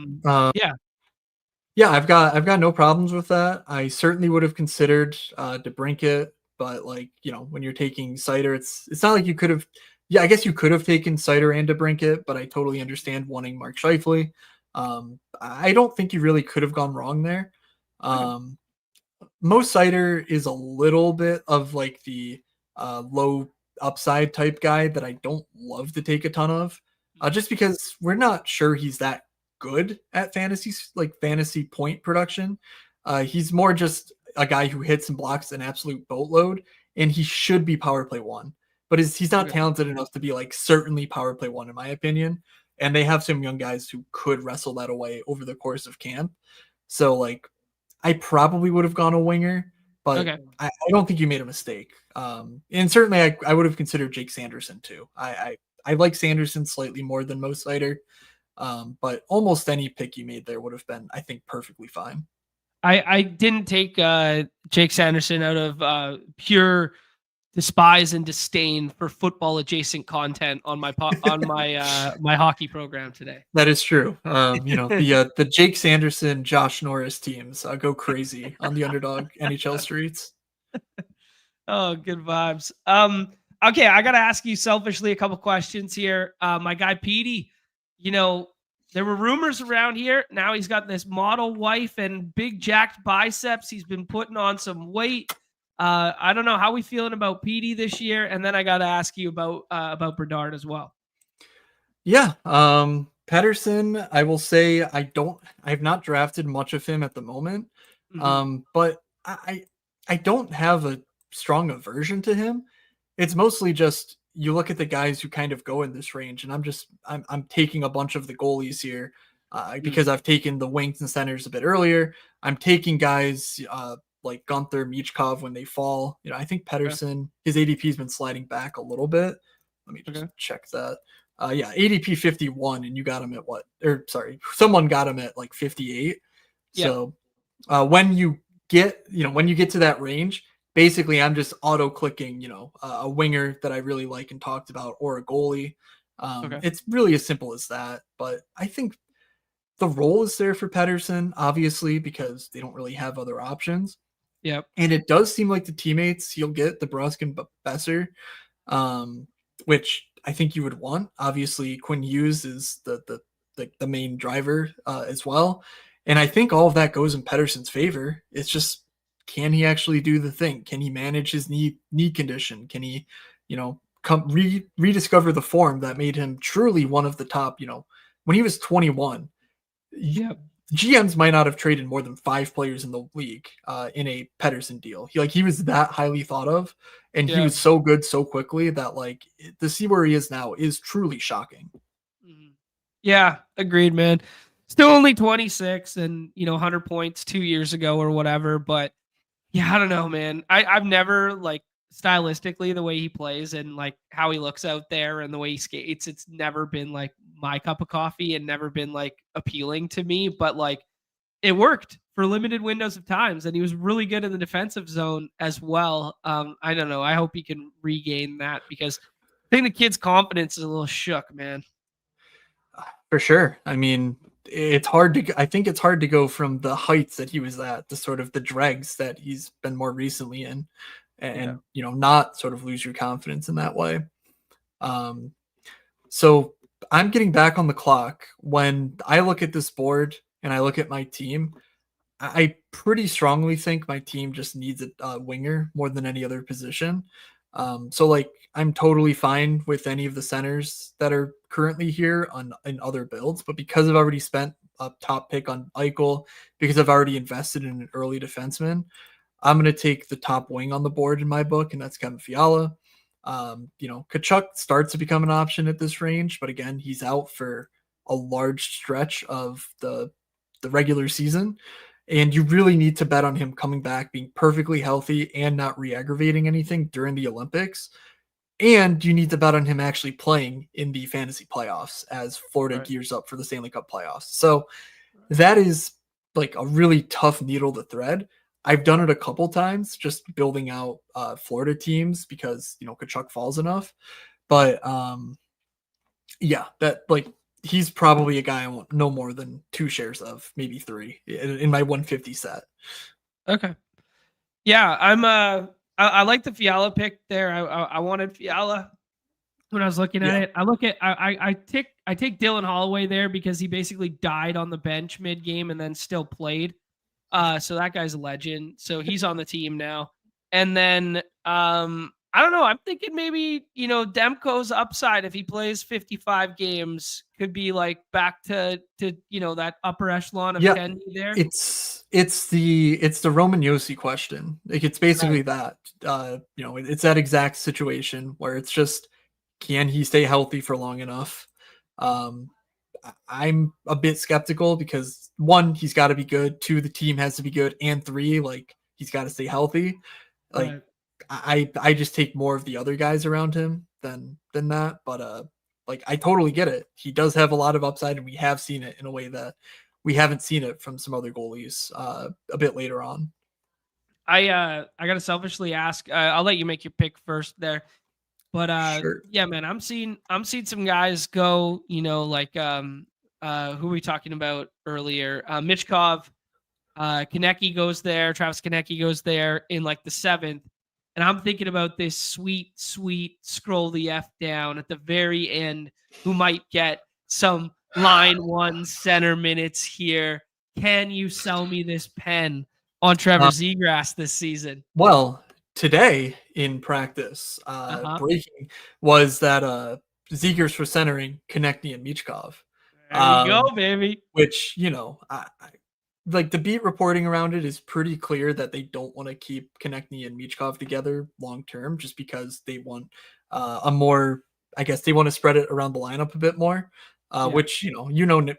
Yeah, I've got no problems with that. I certainly would have considered DeBrincat, but when you're taking Cider, it's not like you could have. Yeah, I guess you could have taken Cider and DeBrincat, but I totally understand wanting Mark Scheifele. I don't think you really could have gone wrong there. Mo Cider is a little bit of like the low upside type guy that I don't love to take a ton of, just because we're not sure he's that good at fantasy point production. He's more just a guy who hits and blocks an absolute boatload, and he should be power play one, but he's not talented enough to be like certainly power play one in my opinion. And they have some young guys who could wrestle that away over the course of camp. So I probably would have gone a winger, but I don't think you made a mistake. And certainly I would have considered Jake Sanderson too. I like Sanderson slightly more than Mo Cider, but almost any pick you made there would have been, I think, perfectly fine. I didn't take Jake Sanderson out of pure despise and disdain for football adjacent content on my my hockey program today. That is true. The Jake Sanderson, Josh Norris teams go crazy on the Underdog NHL streets. Oh, good vibes. Okay, I gotta ask you selfishly a couple questions here. My guy Petey, there were rumors around here. Now he's got this model wife and big jacked biceps. He's been putting on some weight. I don't know how we feeling about Petey this year, and then I got to ask you about Bernard as well. Yeah, Patterson. I will say I have not drafted much of him at the moment, but I don't have a strong aversion to him. It's mostly just you look at the guys who kind of go in this range, and I'm taking a bunch of the goalies here Mm, because I've taken the wings and centers a bit earlier. I'm taking guys like Gunther, Michkov when they fall. I think okay. Pedersen, his ADP has been sliding back a little bit. Let me just Okay. check that. Yeah, ADP 51, and you got him at what? Or sorry, someone got him at like 58. Yep. So when you get to that range, basically I'm just auto clicking, a winger that I really like and talked about, or a goalie. Okay. It's really as simple as that. But I think the role is there for Pedersen, obviously, because they don't really have other options. Yep. And it does seem like the teammates he'll get, the Brusque and Besser, um, which I think you would want. Obviously, Quinn Hughes is the main driver as well, and I think all of that goes in Pedersen's favor. It's just, can he actually do the thing? Can he manage his knee condition? Can he, come rediscover the form that made him truly one of the top? When he was 21, Yep. GMs might not have traded more than 5 players in the league in a Pedersen deal. He was that highly thought of, and he Yeah. was so good so quickly that to see where he is now is truly shocking. Mhm. Yeah, agreed, man. Still only 26 and, 100 points 2 years ago or whatever. But yeah, I don't know, man. I've never like stylistically the way he plays and like how he looks out there and the way he skates, it's never been like my cup of coffee and never been like appealing to me. But like it worked for limited windows of times and he was really good in the defensive zone as well. I don't know. I hope he can regain that because I think the kid's confidence is a little shook, man. For sure. I mean, I think it's hard to go from the heights that he was at to sort of the dregs that he's been more recently in, Yeah. and not sort of lose your confidence in that way. Um, so I'm getting back on the clock. When I look at this board and I look at my team, I pretty strongly think my team just needs a winger more than any other position. So like I'm totally fine with any of the centers that are currently here in other builds, but because I've already spent a top pick on Eichel, because I've already invested in an early defenseman, I'm going to take the top wing on the board in my book, and that's Kevin Fiala. Kachuk starts to become an option at this range, but again, he's out for a large stretch of the regular season, and you really need to bet on him coming back, being perfectly healthy, and not re-aggravating anything during the Olympics. And you need to bet on him actually playing in the fantasy playoffs as Florida Right. gears up for the Stanley Cup playoffs. So that is like a really tough needle to thread. I've done it a couple times, just building out Florida teams because Kachuk falls enough. But yeah, that like he's probably a guy I want no more than 2 shares of, maybe 3 in my 150 set. Okay. Yeah, I like the Fiala pick there. I wanted Fiala when I was looking at Yeah, it. I take Dylan Holloway there because he basically died on the bench mid game and then still played. So that guy's a legend. So he's on the team now. And then I don't know. I'm thinking maybe Demko's upside if he plays 55 games could be like back to that upper echelon of yeah. 10 there. It's the Roman Yossi question. Like it's Right. basically that. It's that exact situation where it's just, can he stay healthy for long enough? Um, I'm a bit skeptical because 1, he's got to be good. 2, the team has to be good, and 3, like he's got to stay healthy. Like Right. I just take more of the other guys around him than that. But like I totally get it. He does have a lot of upside, and we have seen it in a way that we haven't seen it from some other goalies a bit later on. I gotta selfishly ask. I'll let you make your pick first there. But Sure. yeah, man, I'm seeing some guys go, like who were we talking about earlier? Michkov, Konecny goes there, Travis Konecny goes there in like the 7th. And I'm thinking about this sweet, sweet scroll the F down at the very end who might get some line one center minutes here. Can you sell me this pen on Trevor Uh, Zegras this season? well, today in practice, Uh-huh. breaking was that Zegers for centering Konechny and Michkov. There you go, Um, baby. which like the beat reporting around it is pretty clear that they don't want to keep Konechny and Michkov together long term, just because they want a more, I guess they want to spread it around the lineup a bit more. Yeah. Which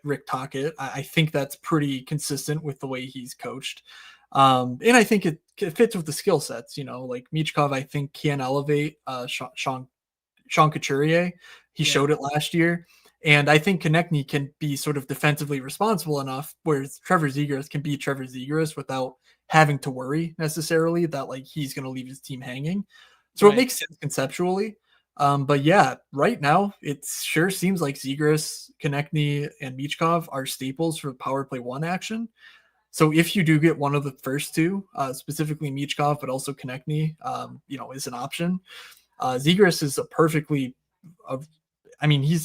Rick Tocchet. I think that's pretty consistent with the way he's coached, and I think it fits with the skill sets. Like Michkov, I think can elevate Sean Couturier. He Yeah. showed it last year. And I think Konechny can be sort of defensively responsible enough, whereas Trevor Zegras can be Trevor Zegras without having to worry necessarily that like he's going to leave his team hanging. So it Right. makes sense conceptually. But yeah, right now it sure seems like Zegras, Konechny, and Michkov are staples for power play one action. So if you do get one of the first two, specifically Michkov, but also Konechny, is an option. Zegras is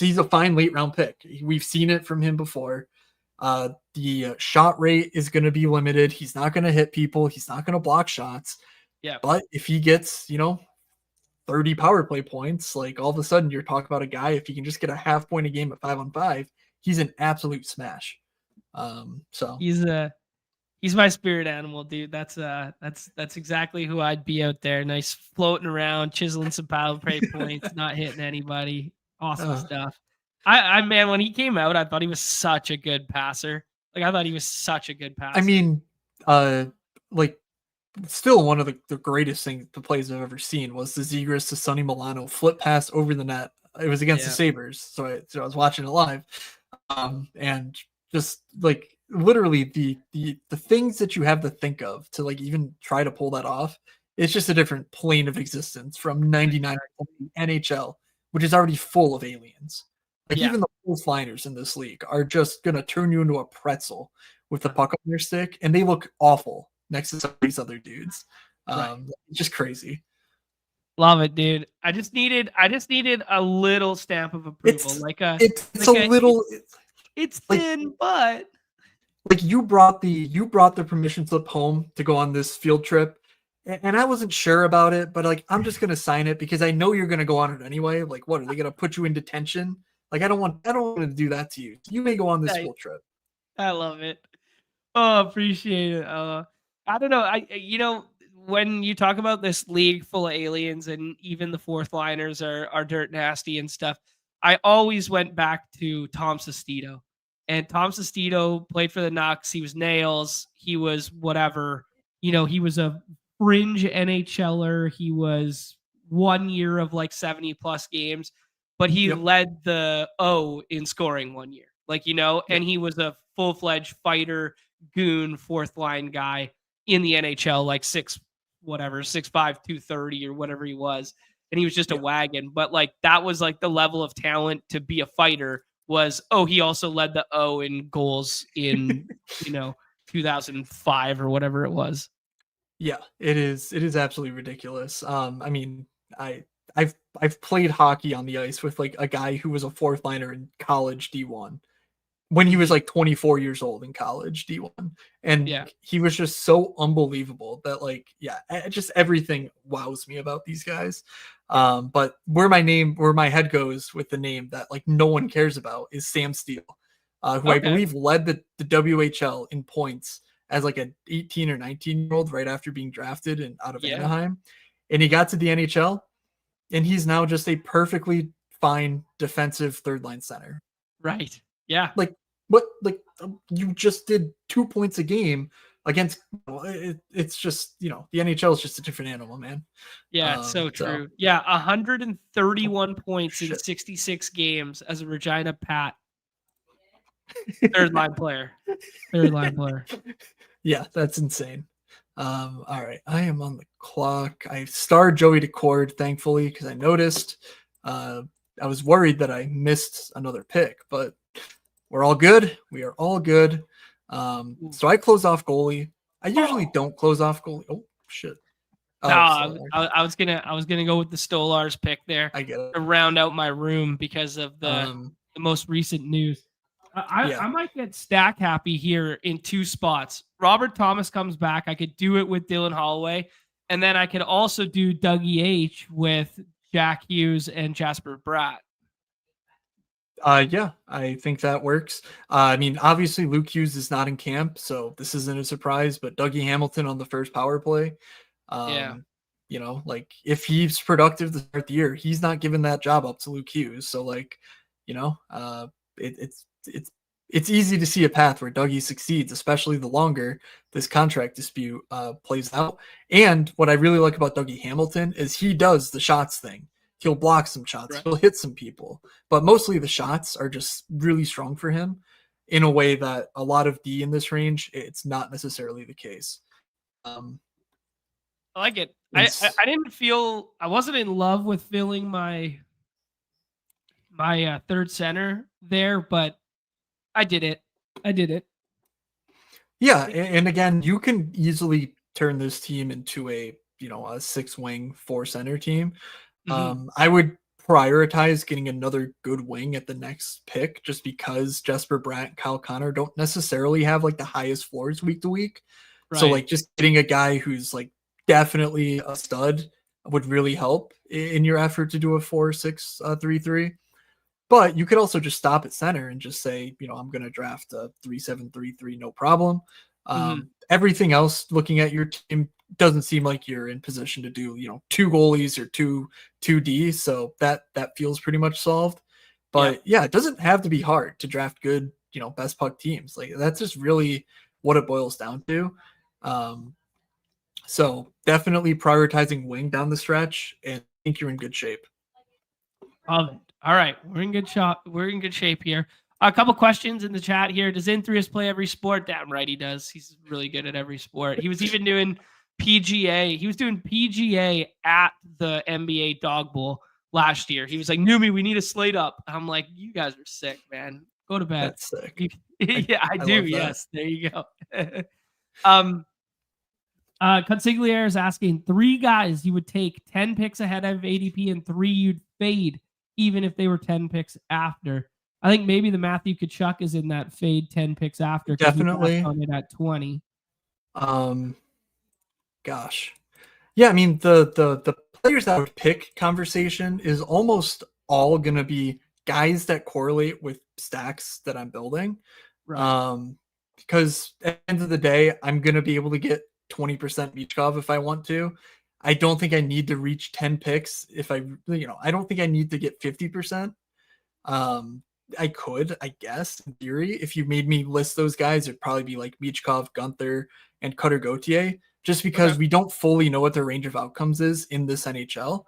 he's a fine late round pick. We've seen it from him before. The shot rate is going to be limited. He's not going to hit people. He's not going to block shots. Yeah. But if he gets, 30 power play points, like all of a sudden you're talking about a guy, if he can just get a half point a game at 5-on-5, he's an absolute smash. So He's my spirit animal, dude. That's exactly who I'd be out there. Nice floating around, chiseling some power play points, not hitting anybody. Awesome stuff. I man, when he came out, I thought he was such a good passer. Like I thought he was such a good passer. I mean, like still one of the greatest things the plays I've ever seen was the Zegras to Sonny Milano flip pass over the net. It was against the Sabres, so I was watching it live, and just like literally the things that you have to think of to like even try to pull that off. It's just a different plane of existence from 99 NHL, which is already full of aliens. Like even the full flyers in this league are just gonna turn you into a pretzel with the puck on their stick, and they look awful next to some of these other dudes. Just crazy. Love it, dude. I just needed a little stamp of approval. It's thin, but like you brought the permission slip home to go on this field trip, and I wasn't sure about it, but like I'm just gonna sign it because I know you're gonna go on it anyway. Like, what are they gonna put you in detention? Like, I don't want to do that to you. You may go on this field trip. I love it. Oh, appreciate it. I don't know. When you talk about this league full of aliens and even the fourth liners are dirt nasty and stuff, I always went back to Tom Sestito. And Tom Sestito played for the Nucks. He was nails. He was whatever. He was a fringe NHLer. He was 1 year of like 70 plus games, but he led the O in scoring 1 year. And he was a full-fledged fighter, goon, fourth line guy in the NHL, like 6'5", 230 or whatever he was. And he was just a wagon. But like that was like the level of talent to be a fighter was, he also led the O in goals in, 2005 or whatever it was. Yeah, it is absolutely ridiculous. I mean, I've played hockey on the ice with like a guy who was a fourth liner in college D1 when he was like 24 years old in college D1, and he was just so unbelievable that like just everything wows me about these guys. But where my head goes with the name that like no one cares about is Sam Steele, who I believe led the WHL in points as like an 18 or 19-year-old right after being drafted and out of Anaheim, and he got to the NHL, and he's now just a perfectly fine defensive third line center. Right. Yeah. Like what? Like you just did 2 points a game against. It's just the NHL is just a different animal, man. Yeah, it's so true. Yeah, 131 points in 66 games as a Regina Pat. Third line player. Yeah, that's insane. All right, I am on the clock. I starred Joey Decord, thankfully, because I noticed. I was worried that I missed another pick, but we're all good. We are all good. So I close off goalie. I usually don't close off goalie. Oh shit. I was gonna go with the Stolarz pick there. I get it. To round out my room because of the most recent news. I might get stack happy here in two spots. Robert Thomas comes back. I could do it with Dylan Holloway, and then I could also do Dougie H with Jack Hughes and Jasper Bratt. Yeah, I think that works. I mean, obviously Luke Hughes is not in camp, so this isn't a surprise, but Dougie Hamilton on the first power play. Like if he's productive to start the year, he's not giving that job up to Luke Hughes. So like, it's easy to see a path where Dougie succeeds, especially the longer this contract dispute plays out. And what I really like about Dougie Hamilton is he does the shots thing. He'll block some shots, Right. he'll hit some people, but mostly the shots are just really strong for him in a way that a lot of D in this range, it's not necessarily the case. I like it. I didn't feel I wasn't in love with filling my third center there, but I did it. Yeah, and again, you can easily turn this team into a 6-wing 4-center team. Mhm. I would prioritize getting another good wing at the next pick, just because Jesper Bratt and Kyle Connor don't necessarily have like the highest floors week to week. So Right. like just getting a guy who's like definitely a stud would really help in your effort to do a 4-6-3-3. But you could also just stop at center and just say, I'm going to draft a 3-7-3-3, no problem. Mhm. Everything else, looking at your team, doesn't seem like you're in position to do, 2 goalies or two D. So that feels pretty much solved. Yeah. But yeah, it doesn't have to be hard to draft good, best puck teams. Like that's just really what it boils down to. So definitely prioritizing wing down the stretch, and I think you're in good shape. Love it. All right, we're in good shot. We're in good shape here. A couple questions in the chat here. Does Inthrius play every sport? Damn right he does. He's really good at every sport. He was even doing PGA. He was doing PGA at the NBA Dog Bowl last year. He was like, Numi, we need a slate up. I'm like, you guys are sick, man. Go to bed. That's sick. Yeah, I do. love that. Yes, there you go. Consigliere is asking 3 guys you would take 10 picks ahead of ADP and 3 you'd fade even if they were 10 picks after. I think maybe the Matthew Tkachuk is in that fade 10 picks after. Definitely. On it at 20. Gosh. Yeah, I mean the players that would pick conversation is almost all gonna be guys that correlate with stacks that I'm building. Right. Because at the end of the day, I'm gonna be able to get 20% Michkov if I want to. I don't think I need to reach 10 picks if I don't think I need to get 50%. I could, I guess, in theory, if you made me list those guys, it'd probably be like Michkov, Gunther, and Cutter Gauthier, just because Okay. we don't fully know what their range of outcomes is in this NHL.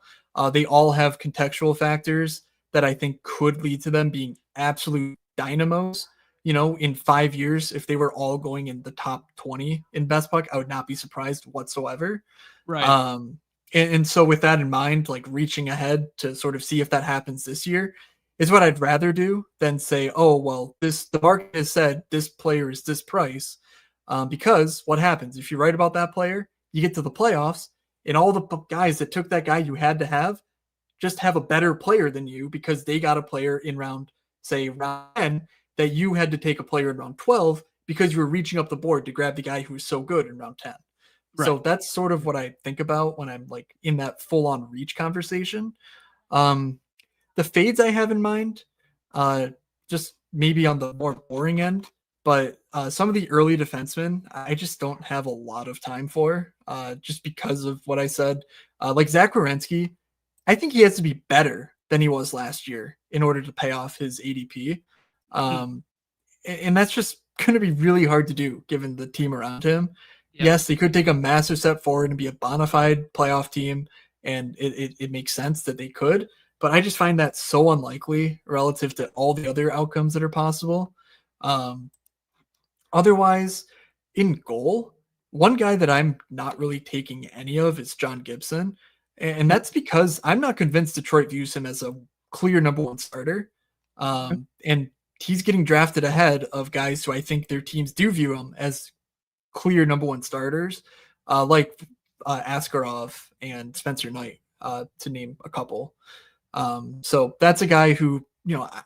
They all have contextual factors that I think could lead to them being absolute dynamos. In 5 years, if they were all going in the top 20 in best puck, I would not be surprised whatsoever. Right. And so with that in mind, like reaching ahead to sort of see if that happens this year is what I'd rather do than say, oh, well, the market has said this player is this price. Because what happens if you write about that player, you get to the playoffs and all the guys that took that guy you had to have just have a better player than you because they got a player in round 10 that you had to take a player in round 12 because you were reaching up the board to grab the guy who was so good in round 10. Right. So that's sort of what I think about when I'm like in that full on reach conversation. The fades I have in mind, just maybe on the more boring end, but some of the early defensemen, I just don't have a lot of time for, just because of what I said. Like Zach Werenski, I think he has to be better than he was last year in order to pay off his ADP. And that's just going to be really hard to do given the team around him. Yeah. Yes, they could take a massive step forward and be a bona fide playoff team, and it makes sense that they could. But I just find that so unlikely relative to all the other outcomes that are possible. Otherwise, in goal, one guy that I'm not really taking any of is John Gibson. And that's because I'm not convinced Detroit views him as a clear number 1 starter. And he's getting drafted ahead of guys who I think their teams do view him as clear number 1 starters, like Askarov and Spencer Knight, to name a couple. So that's a guy who,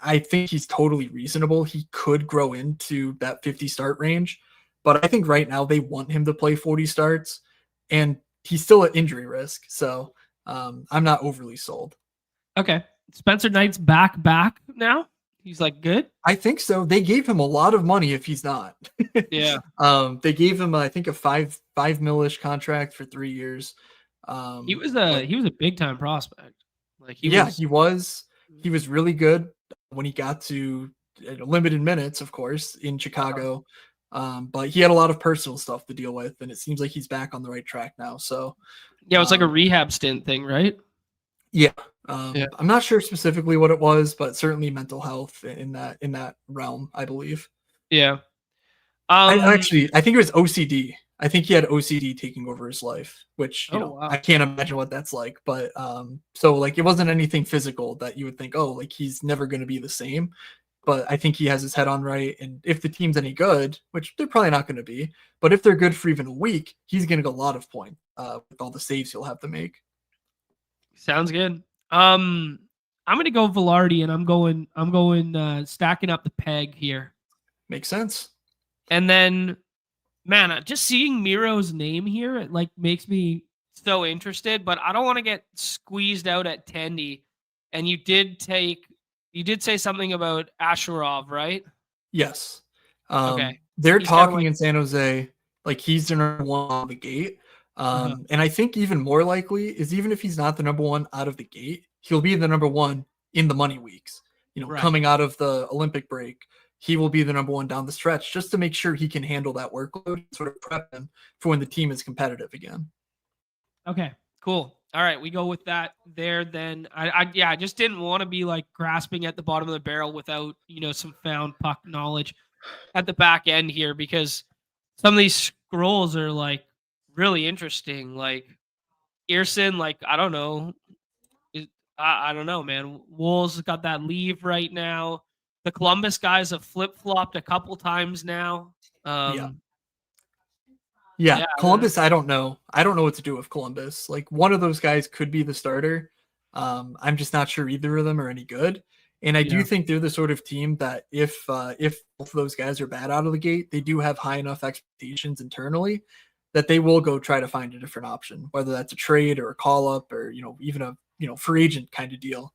I think he's totally reasonable. He could grow into that 50 start range, but I think right now they want him to play 40 starts, and he's still at injury risk. So I'm not overly sold. Okay. Spencer Knight's back now. He's like good. I think so. They gave him a lot of money if he's not. Yeah. They gave him, I think, a five millish contract for 3 years. He was Like a big time prospect. Like he yeah, was. he was really good when he got to limited minutes, of course, in uh Chicago. But he had a lot of personal stuff to deal with, and it seems like he's back on the right track now. So Yeah, it was like a um, rehab stint thing, right? yeah, Yeah. I'm not sure specifically what it was, but certainly mental health in that realm, I believe. Yeah. I Um. actually I think it was OCD. I think he had OCD taking over his life, which Oh I wow. can't imagine what that's like. But so like it wasn't anything physical that you would think, oh, like he's never going to be the same. But I think he has his head on right, and if the team's any good, which they're probably not going to be, but if they're good for even a week, he's going to get a lot of points with all the saves he'll have to make. Sounds good. Um. I'm gonna go Velarde, and I'm going stacking up the peg here, Makes sense. and then man, just seeing Miro's name here, it like makes me so interested, but I don't want to get squeezed out at Tendy. And you did say something about Asherov, right? Yes. Okay. They're He's kind of talking like, in San Jose like he's the number one on the gate. uh-huh. And I think even more likely is even if he's not the number one out of the gate, he'll be the number one in the money weeks. Right. Coming out of the Olympic break, he will be the number one down the stretch just to make sure he can handle that workload, sort of prep him for when the team is competitive again. Okay. Cool. All right, we go with that there. Then I just didn't want to be like grasping at the bottom of the barrel without some found puck knowledge at the back end here because some of these scrolls are like really interesting. Like Earson, like I don't know, I don't know, man. Wolves got that leave right now. The Columbus guys have flip flopped a couple times now. Yeah. Um, Yeah, yeah, I don't know. Columbus, I don't know. I don't know what to do with Columbus. Like one of those guys could be the starter. I'm just not sure either of them are any good. And I do Yeah, think they're the sort of team that if both of those guys are bad out of the gate, they do have high enough expectations internally that they will go try to find a different option, whether that's a trade or a call up or even a free agent kind of deal.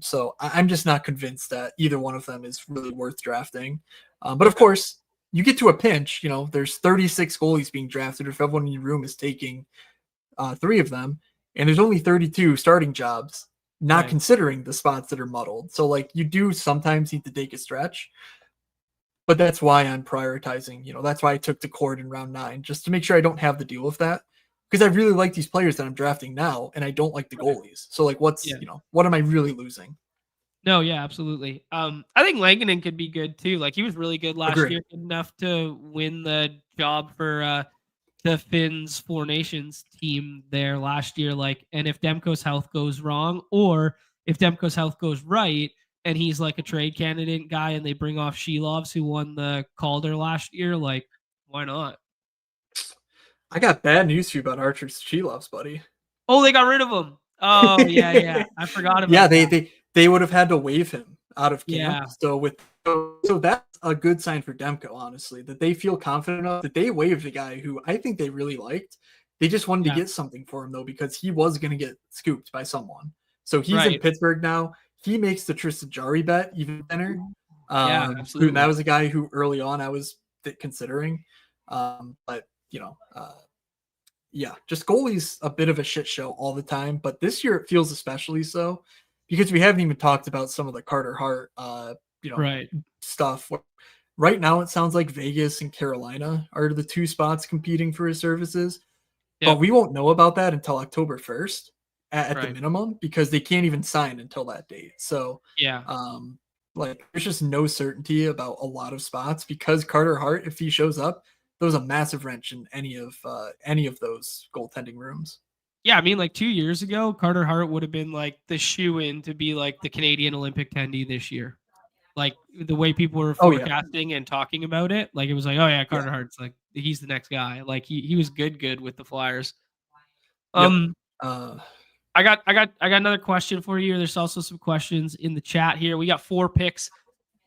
So I'm just not convinced that either one of them is really worth drafting. But of okay, course, you get to a pinch, there's 36 goalies being drafted. If everyone in your room is taking three of them, and there's only 32 starting jobs, not right. considering the spots that are muddled. So, like, you do sometimes need to take a stretch, but that's why I'm prioritizing. That's why I took the cord in round 9, just to make sure I don't have to deal with that. Because I really like these players that I'm drafting now, and I don't like the Okay. goalies. So, like, Yeah. what am I really losing? No, yeah, absolutely. I think Langkonen could be good too. Like he was really good last Agree. year, good enough to win the job for the Finns Four Nations team there last year. Like, and if Demko's health goes wrong, or if Demko's health goes right, and he's like a trade candidate guy, and they bring off Shilovs who won the Calder last year, like, why not? I got bad news for you about Archer Shilovs, buddy. Oh, they got rid of him. Oh yeah, yeah. I forgot Yeah, about that. they would have had to waive him out of camp. Yeah, So that's a good sign for Demko, honestly, that they feel confident enough that they waived a guy who I think they really liked. They just wanted to yeah. get something for him though because he was going to get scooped by someone. So he's in Right. Pittsburgh now. He makes the Tristan Jarry bet even better. Yeah, And that absolutely. was a guy who early on I was considering. But yeah, just goalie's a bit of a shit show all the time, but this year it feels especially so because we haven't even talked about some of the Carter Hart, Right. stuff. Right now, it sounds like Vegas and Carolina are the two spots competing for his services, but Yep. we won't know about that until October 1st at the Right. minimum because they can't even sign until that date. So, Yeah. um, like, there's just no certainty about a lot of spots because Carter Hart, if he shows up, throws a massive wrench in any of those goaltending rooms. Yeah, I mean, like 2 years ago, Carter Hart would have been like the shoe in to be like the Canadian Olympic attendee this year. Like the way people were Oh yeah, forecasting and talking about it, like it was like, oh yeah, yeah, Carter Hart's like he's the next guy. Like he was good with the Flyers. yep. Um, Uh, I got another question for you. There's also some questions in the chat here. We got 4 picks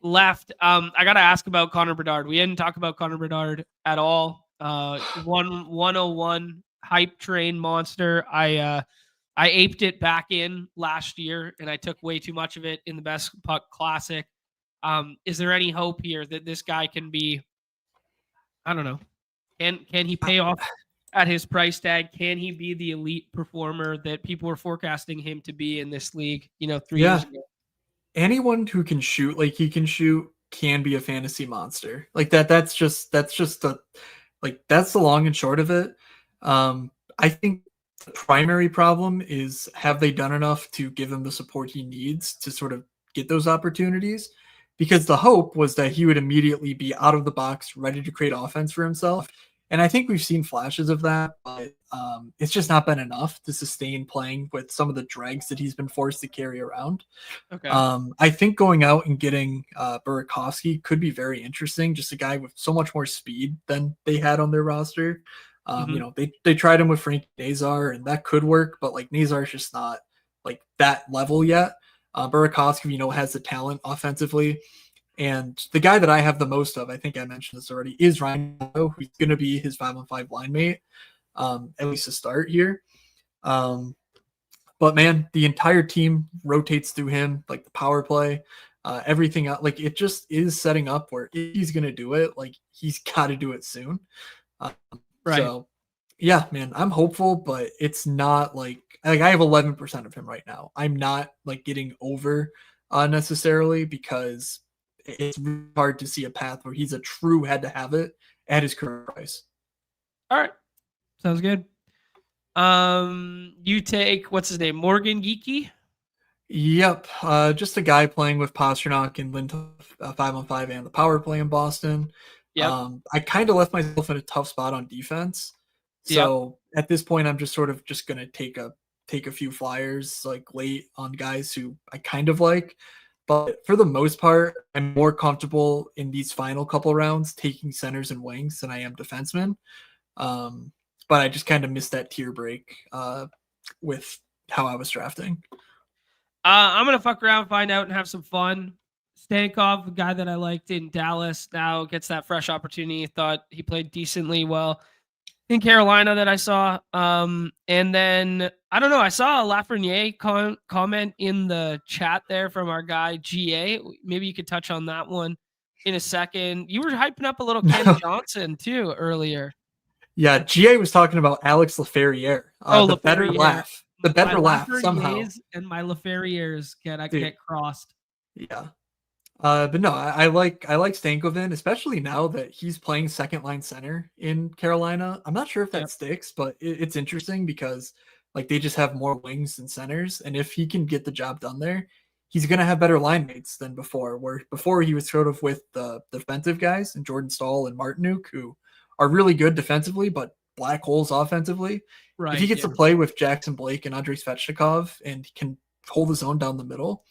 left. I gotta ask about Connor Bedard. We didn't talk about Connor Bedard at all. 101 hype train monster. I aped it back in last year, and I took way too much of it in the Best Puck Classic. Is there any hope here that this guy can be? I don't know. Can he I, pay off? at his price tag? Can he be the elite performer that people were forecasting him to be in this league, 3 years Yeah, ago? anyone who can shoot like he can shoot can be a fantasy monster. Like that's just a like that's the long and short of it. I think the primary problem is, have they done enough to give him the support he needs to sort of get those opportunities? Because the hope was that he would immediately be out of the box, ready to create offense for himself. And I think we've seen flashes of that, but it's just not been enough to sustain playing with some of the dregs that he's been forced to carry around. Okay. I think going out and getting Burakovsky could be very interesting. Just a guy with so much more speed than they had on their roster. Mhm. They tried him with Frank Nazar, and that could work, but like Nazar's just not like that level yet. Burakovsky, has the talent offensively. And the guy that I have the most of, I think I mentioned this already, is Ryan, who's going to be his 5-on-5 line mate, at least to start here. But man, the entire team rotates through him, like the power play, everything else. Like it just is setting up where if he's gonna do it, like he's got to do it soon. Uh, Right. so, yeah, man, I'm hopeful, but it's not like I have 11% of him right now. I'm not like getting over necessarily because it's really hard to see a path where he's a true had to have it at his current price. All right. Sounds good. You take what's his name, Morgan Geeky. Yep, just a guy playing with Pasternak and Lindhoff 5-on-5 and the power play in Boston. Yep. I kind of left myself in a tough spot on defense, Yep. so at this point, I'm just sort of just gonna take a few flyers like late on guys who I kind of like, but for the most part, I'm more comfortable in these final couple rounds taking centers and wings than I am defensemen. Um, but I just kind of missed that tier break with how I was drafting. I'm gonna fuck around, find out, and have some fun. Stankov, the guy that I liked in Dallas, now gets that fresh opportunity. Thought he played decently well in Carolina that I saw. And then I don't know. I saw a Lafreniere comment in the chat there from our guy GA. Maybe you could touch on that one in a second. You were hyping up a little Ken Johnson too earlier. Yeah, GA was talking about Alex Laferriere. Oh, The better Laferriere. laugh. The My better laugh somehow. Lafrenieres and my Laferrieres Dude, get crossed. yeah. But no, I like Stankoven, especially now that he's playing second line center in Carolina. I'm not sure if that Yep. sticks, but it's interesting because like they just have more wings than centers, and if he can get the job done there, he's gonna have better line mates than before. Where before he was sort of with the defensive guys and Jordan Stahl and Martinuk, who are really good defensively, but black holes offensively. If he Right. gets Yeah. to play with Jackson Blake and Andrei Svechnikov and can hold his own down the middle,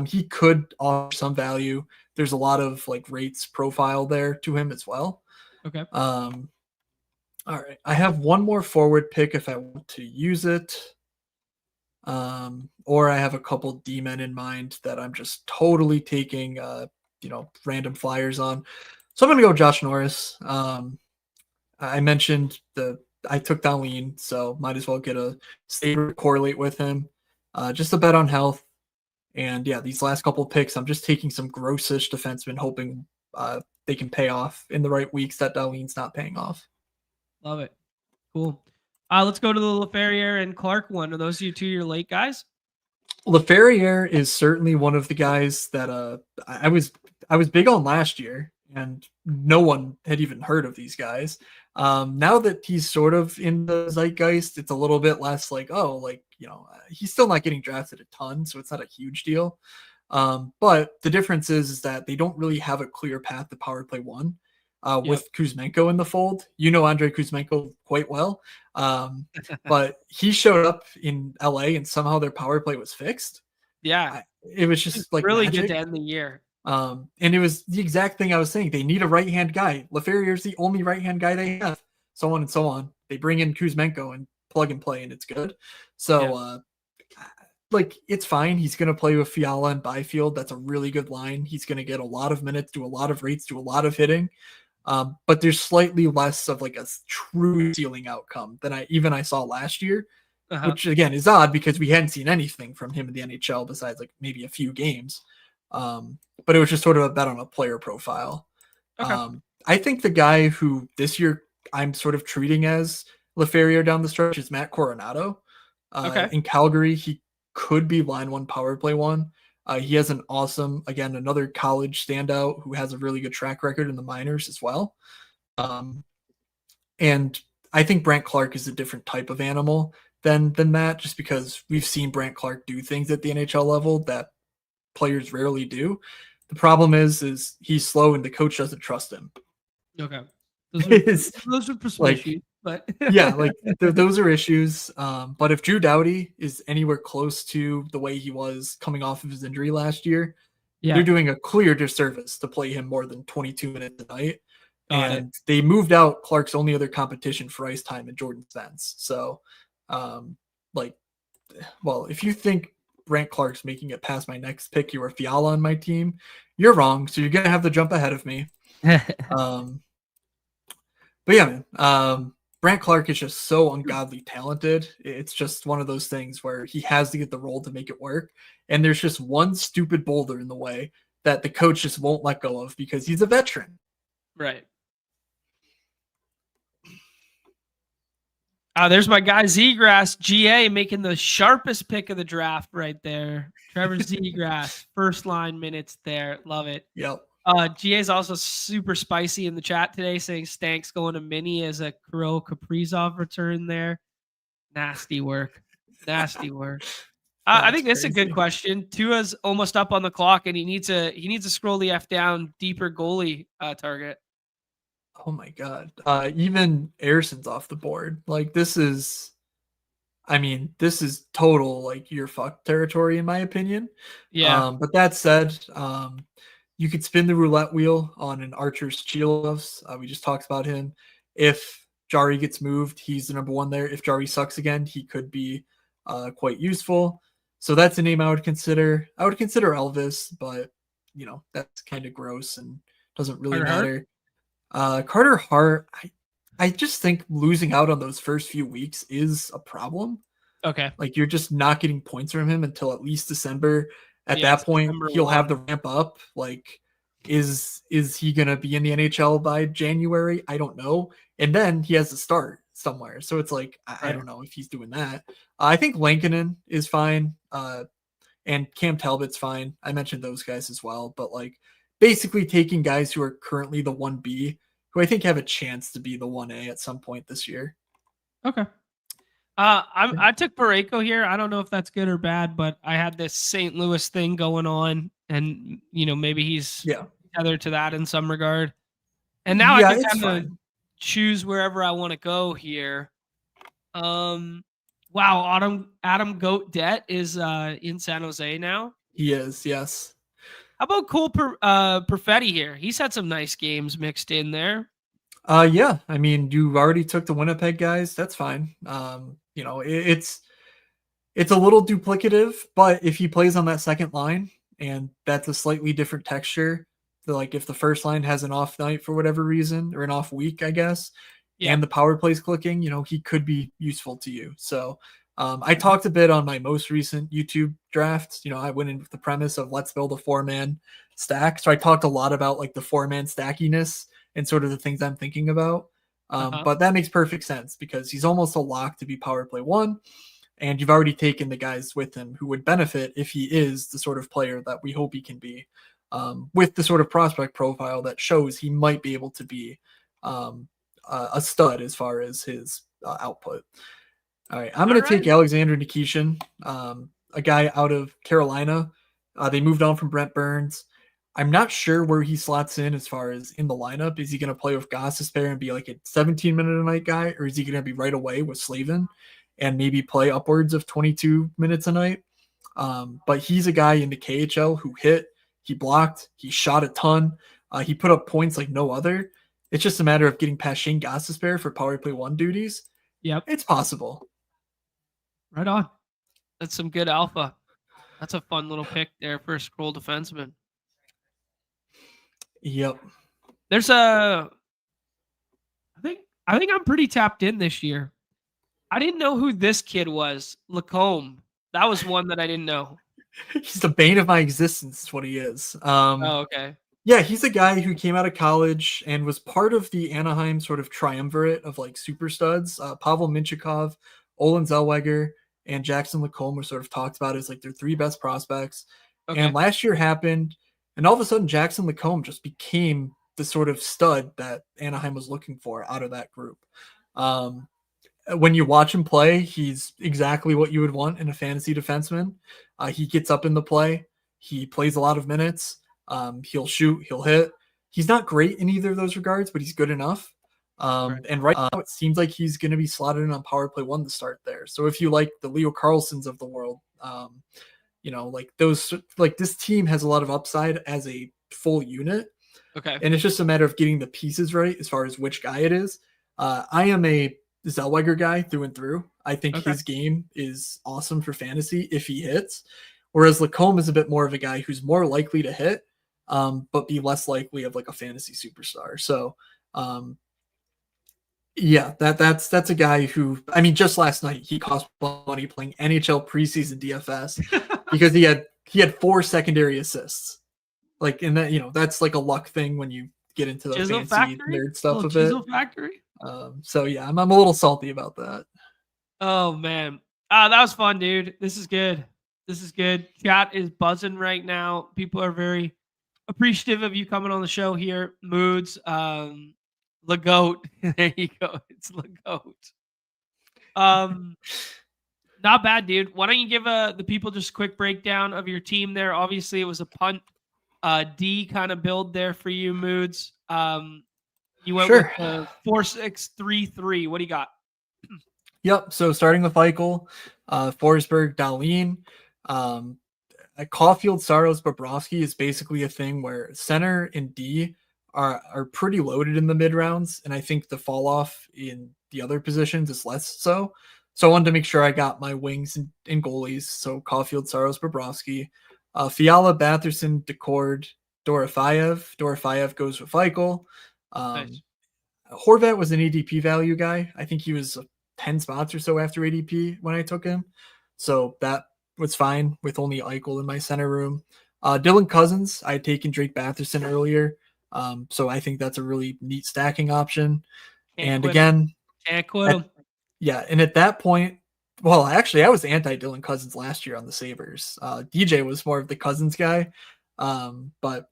he could offer some value. There's a lot of like rates profile there to him as well. Okay. All right. I have one more forward pick if I want to use it. Or I have a couple D-men in mind that I'm just totally taking random flyers on. So I'm gonna go Josh Norris. I mentioned I took Darlene, so might as well get a stable correlate with him. Just a bet on health. And yeah, these last couple of picks, I'm just taking some grossish defensemen, hoping they can pay off in the right weeks that Darlene's not paying off. Love it. Cool. Let's go to the Laferriere and Clark one. Are those you two your late guys? Laferriere is certainly one of the guys that I was big on last year, and no one had even heard of these guys. Now that he's sort of in the zeitgeist, it's a little bit less like, oh, like, he's still not getting drafted a ton, so it's not a huge deal. But the difference is that they don't really have a clear path to power play one. Yep. With Kuzmenko in the fold, Andrei Kuzmenko quite well. But he showed up in LA and somehow their power play was fixed. Yeah. It was just like really magic. good to end the year. And it was the exact thing I was saying. They need a right hand guy. Laferriere's the only right hand guy they have. So on and so on. They bring in Kuzmenko and plug and play, and it's good. So it's fine. He's going to play with Fiala and Byfield. That's a really good line. He's going to get a lot of minutes, do a lot of rates, do a lot of hitting. But there's slightly less of like a true ceiling outcome than I saw last year, which again is odd because we hadn't seen anything from him in the NHL besides like maybe a few games. But it was just sort of a bet on a player profile. Okay. I think the guy who this year I'm sort of treating as Lothario down the stretch is Matt Coronado. Okay. In Calgary, he could be line one, power play one. He has an awesome, again, another college standout who has a really good track record in the minors as well. And I think Brant Clark is a different type of animal than that, just because we've seen Brant Clark do things at the NHL level that players rarely do. The problem is he's slow and the coach doesn't trust him. Okay. It's Those are some like, issues, but yeah, like those are issues. But if Drew Doughty is anywhere close to the way he was coming off of his injury last year, they're yeah, doing a clear disservice to play him more than 22 minutes a night. got it. And they moved out Clark's only other competition for ice time in Jordan Spence. So, like, well, if you think Brant Clark's making it past my next pick, you were Fiala on my team, you're wrong. So you're gonna have to jump ahead of me. But yeah, man, Brant Clark is just so ungodly talented. It's just one of those things where he has to get the role to make it work. And there's just one stupid boulder in the way that the coach just won't let go of because he's a veteran. Right. There's my guy Zegras, GA, making the sharpest pick of the draft right there. Trevor Zegras, first line minutes there. Love it. Yep. GA is also super spicy in the chat today, saying Stank's going to mini as a Kirill Kaprizov return there. Nasty work. Nasty work. I think that's a good question. Tua's almost up on the clock, and he needs to scroll the F down deeper goalie target. Oh my god. Even Ayerson's off the board. Like this is total like you're fucked territory in my opinion. Yeah. But that said, you could spin the roulette wheel on an Archer's Chilovs. We just talked about him. If Jari gets moved, he's the number one there. If Jari sucks again, he could be quite useful. So that's a name I would consider. I would consider Elvis, but that's kind of gross and doesn't really matter. Carter Hart, I just think losing out on those first few weeks is a problem. Okay. Like you're just not getting points from him until at least December. At that point, he'll have the ramp up. Like, is he gonna be in the NHL by January? I don't know. And then he has to start somewhere. So it's like I don't know if he's doing that. I think Lankinen is fine. And Cam Talbot's fine. I mentioned those guys as well. But like basically taking guys who are currently the 1B, who I think have a chance to be the 1A at some point this year. Okay. I took Parayko here. I don't know if that's good or bad, but I had this St. Louis thing going on, and maybe he's tethered to that in some regard. And now I can kind of choose wherever I want to go here. Wow, Adam Goat Debt is in San Jose now. He is, yes. How about Cole Perfetti here? He's had some nice games mixed in there. Yeah. I mean, you already took the Winnipeg guys. That's fine. It's a little duplicative, but if he plays on that second line and that's a slightly different texture, so like if the first line has an off night for whatever reason or an off week, I guess, and the power play's clicking, he could be useful to you. So I talked a bit on my most recent YouTube draft. I went in with the premise of let's build a 4-man stack. So I talked a lot about like the 4-man stackiness and sort of the things I'm thinking about. But that makes perfect sense because he's almost a lock to be power play 1. And you've already taken the guys with him who would benefit if he is the sort of player that we hope he can be, with the sort of prospect profile that shows he might be able to be a stud as far as his output. All right, I'm going to take Alexander Nikishin, a guy out of Carolina. They moved on from Brent Burns. I'm not sure where he slots in as far as in the lineup. Is he going to play with Gostisbehere and be like a 17-minute-a-night guy, or is he going to be right away with Slavin and maybe play upwards of 22 minutes a night? But he's a guy in the KHL who hit, he blocked, he shot a ton. He put up points like no other. It's just a matter of getting past Shane Gostisbehere for power play 1 duties. Yep. It's possible. Right on. That's some good alpha. That's a fun little pick there for a scroll defenseman. Yep. There's I think I'm pretty tapped in this year. I didn't know who this kid was. Lacombe. That was one that I didn't know. He's the bane of my existence, is what he is. Okay. Yeah, he's a guy who came out of college and was part of the Anaheim sort of triumvirate of like super studs. Pavel Minchikov, Olin Zellweger, and Jackson Lacombe were sort of talked about as like their three best prospects. And Okay. last year happened, and all of a sudden Jackson Lacombe just became the sort of stud that Anaheim was looking for out of that group. Um, when you watch him play, he's exactly what you would want in a fantasy defenseman. He gets up in the play. He plays a lot of minutes. He'll shoot. He'll hit. He's not great in either of those regards, but he's good enough. Right. And right now, it seems like he's going to be slotted in on power play one to start there. So if you like the Leo Carlsons of the world, like those, like this team has a lot of upside as a full unit, Okay. and it's just a matter of getting the pieces right as far as which guy it is. I am a Zellweger guy through and through. I think Okay. his game is awesome for fantasy if he hits, whereas Lacombe is a bit more of a guy who's more likely to hit, but be less likely of like a fantasy superstar. So, um, yeah, that's a guy who, I mean, just last night he cost money playing NHL preseason DFS because he had 4 secondary assists. Like, and that, that's like a luck thing when you get into the Chisel fancy Factory? nerd stuff Little of it. Chisel Factory? So yeah, I'm a little salty about that. Oh man. That was fun, dude. This is good. This is good. Chat is buzzing right now. People are very appreciative of you coming on the show here. Moods. Lagoat. There you go. It's Lagoat. Um, not bad, dude. Why don't you give the people just a quick breakdown of your team there? Obviously, it was a punt D kind of build there for you, Moods. You went with Sure. the 4-6-3-3. What do you got? Yep. So starting with Eichel, Forsberg, Dahlin, Caulfield, Saros, Bobrovsky is basically a thing where center and D are pretty loaded in the mid rounds, and I think the fall off in the other positions is less so. So I wanted to make sure I got my wings and goalies. So Caulfield, Saros, Bobrovsky, Fiala, Batherson, Decord, Dorofeyev. Dorofeyev goes with Eichel. Nice. Horvat was an ADP value guy. I think he was 10 spots or so after ADP when I took him. So that was fine with only Eichel in my center room. Dylan Cousins, I had taken Drake Batherson earlier. So I think that's a really neat stacking option. Can't And quit him. again, Can't quit him. yeah, and at that point, well, actually, I was anti Dylan Cousins last year on the Sabres. DJ was more of the Cousins guy, but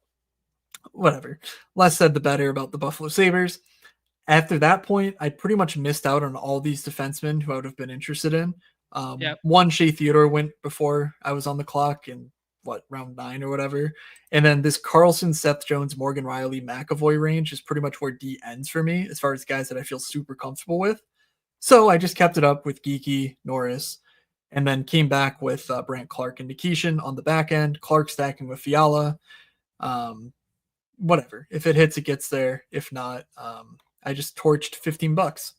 whatever. Less said, the better about the Buffalo Sabres. After that point, I pretty much missed out on all these defensemen who I would have been interested in. Yep. One, Shea Theodore went before I was on the clock in round 9 or whatever. And then this Carlson, Seth Jones, Morgan Riley, McAvoy range is pretty much where D ends for me as far as guys that I feel super comfortable with. So I just kept it up with Geeky, Norris, and then came back with Brant Clark and Nikishin on the back end. Clark stacking with Fiala. Whatever. If it hits, it gets there. If not, I just torched $15.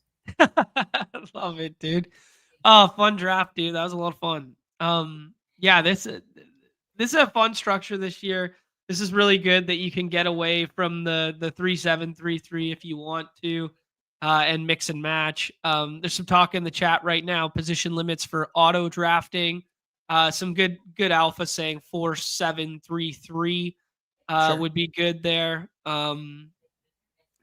Love it, dude. Oh, fun draft, dude. That was a lot of fun. Yeah, this is a fun structure this year. This is really good that you can get away from the 3-7-3-3 if you want to, and mix and match. There's some talk in the chat right now. Position limits for auto drafting. Some good alpha saying 4-7-3-3 would be good there.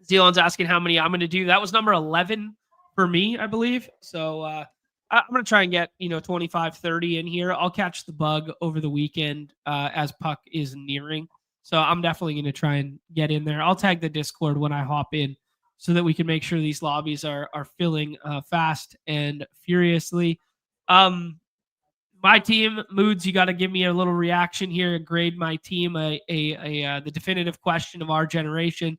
Zealand's asking how many I'm going to do. That was number 11 for me, I believe. So I'm going to try and get 25, 30 in here. I'll catch the bug over the weekend as puck is nearing. So I'm definitely going to try and get in there. I'll tag the Discord when I hop in so that we can make sure these lobbies are filling fast and furiously. My team, Moods, you got to give me a little reaction here. Grade my team the definitive question of our generation.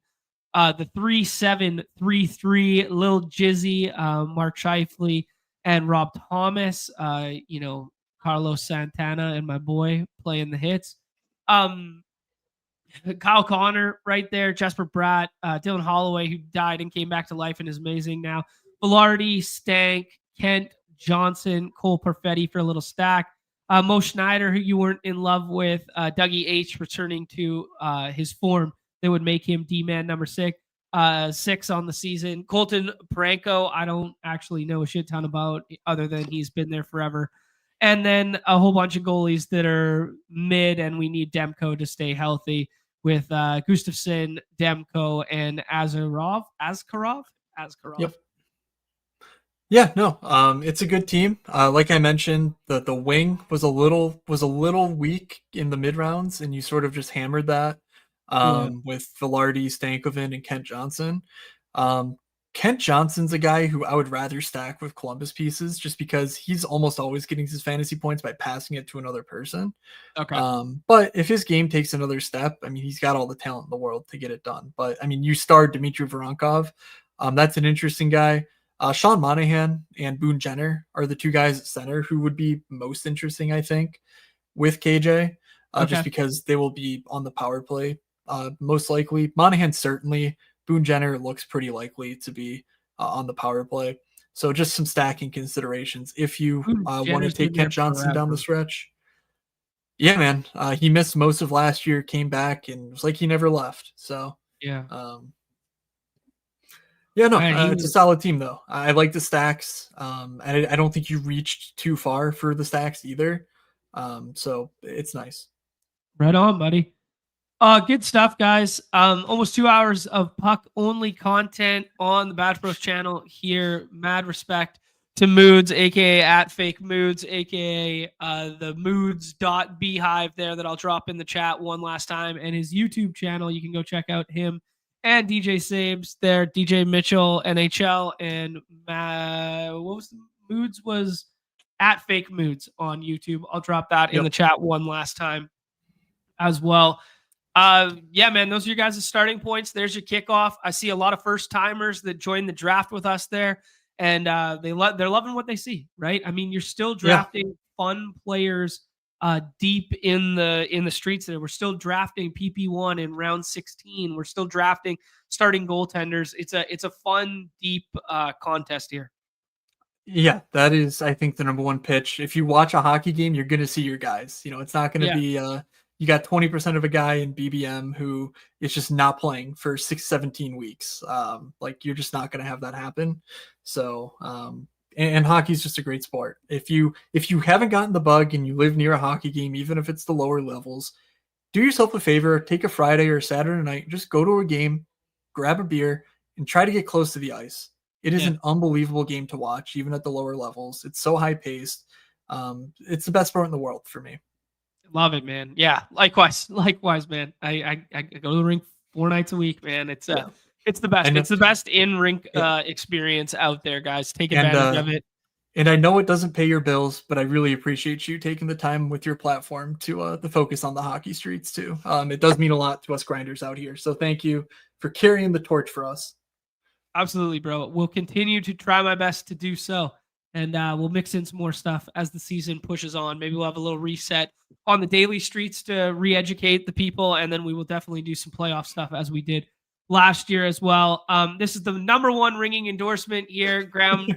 The 3-7-3-3, Lil Jizzy, Mark Scheifele, and Rob Thomas. Carlos Santana and my boy playing the hits. Kyle Connor right there, Jesper Bratt, Dylan Holloway, who died and came back to life and is amazing now. Velarde, Stank, Kent, Johnson, Cole Perfetti for a little stack. Mo Schneider, who you weren't in love with. Dougie H returning to his form that would make him D-man number 6 on the season. Colton Branco, I don't actually know a shit ton about other than he's been there forever. And then a whole bunch of goalies that are mid and we need Demko to stay healthy with Gustafsson, Demko, and Askarov. Yep. Yeah, no, it's a good team. Like I mentioned, the wing was a little weak in the mid rounds, and you sort of just hammered that Yeah. with Velarde, Stankoven, and Kent Johnson. Um, Kent Johnson's a guy who I would rather stack with Columbus pieces, just because he's almost always getting his fantasy points by passing it to another person. Okay. But if his game takes another step, I mean, he's got all the talent in the world to get it done. But I mean, you starred Dmitry Voronkov. That's an interesting guy. Sean Monahan and Boone Jenner are the two guys at center who would be most interesting, I think, with KJ, just Okay. because they will be on the power play most likely. Monahan certainly. Boone Jenner looks pretty likely to be on the power play. So just some stacking considerations if you want to Jenner's been take there Kent Johnson down the forever. stretch. Yeah, man. He missed most of last year, came back, and it was like he never left. So, Yeah. um, yeah, no, Man, he it's a was solid team though. I like the stacks. And I don't think you reached too far for the stacks either. So it's nice. right on, buddy. Good stuff, guys. Almost 2 hours of puck only content on the Batch Bros channel here. Mad respect to Moods, aka at Fake Moods, aka the Moods.beehive there that I'll drop in the chat one last time, and his YouTube channel. You can go check out him and DJ Sabes there, DJ Mitchell NHL, and what was the Moods was at Fake Moods on YouTube. I'll drop that in Yep. the chat one last time as well. Yeah, man, those are your guys' starting points. There's your kickoff. I see a lot of first timers that joined the draft with us there, and they're loving what they see. Right? I mean, you're still Yeah. drafting fun players deep in the streets. There, we're still drafting PP1 in round 16. We're still drafting starting goaltenders. It's a fun deep contest here. Yeah, that is, I think, the number one pitch. If you watch a hockey game, you're going to see your guys. It's not going to Yeah, be, you got 20% of a guy in BBM who is just not playing for 17 weeks. Like, you're just not going to have that happen. So, and hockey's just a great sport. If you haven't gotten the bug and you live near a hockey game, even if it's the lower levels, do yourself a favor, take a Friday or Saturday night, just go to a game, grab a beer, and try to get close to the ice. It is yeah. an unbelievable game to watch, even at the lower levels. It's so high paced. It's the best sport in the world for me. Love it, man. Yeah, likewise, man. I go to the rink 4 nights a week, man. It's Yeah, it's the best. and It's the best in rink yeah, experience out there, guys. Take and advantage of it. and I know it doesn't pay your bills, but I really appreciate you taking the time with your platform to focus on the hockey streets too. It does mean a lot to us grinders out here. So thank you for carrying the torch for us. Absolutely, bro. We'll continue to try my best to do so. And we'll mix in some more stuff as the season pushes on. Maybe we'll have a little reset on the daily streets to re-educate the people. And then we will definitely do some playoff stuff as we did last year as well. This is the number one ringing endorsement here. Graham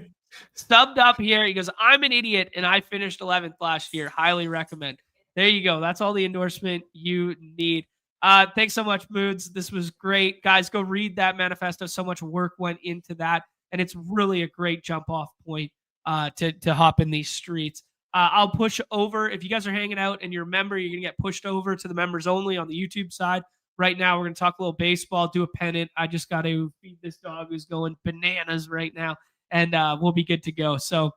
stubbed up here. He goes, I'm an idiot and I finished 11th last year. Highly recommend. There you go. That's all the endorsement you need. Thanks so much, Moods. This was great. Guys, go read that manifesto. So much work went into that. And it's really a great jump off point to hop in these streets. I'll push over. If you guys are hanging out and you're a member, you're going to get pushed over to the members only on the YouTube side. Right now, we're going to talk a little baseball, do a pennant. I just got to feed this dog who's going bananas right now, and we'll be good to go. So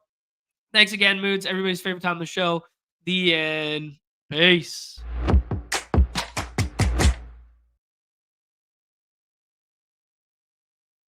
thanks again, Moods. Everybody's favorite time of the show. The end. Peace.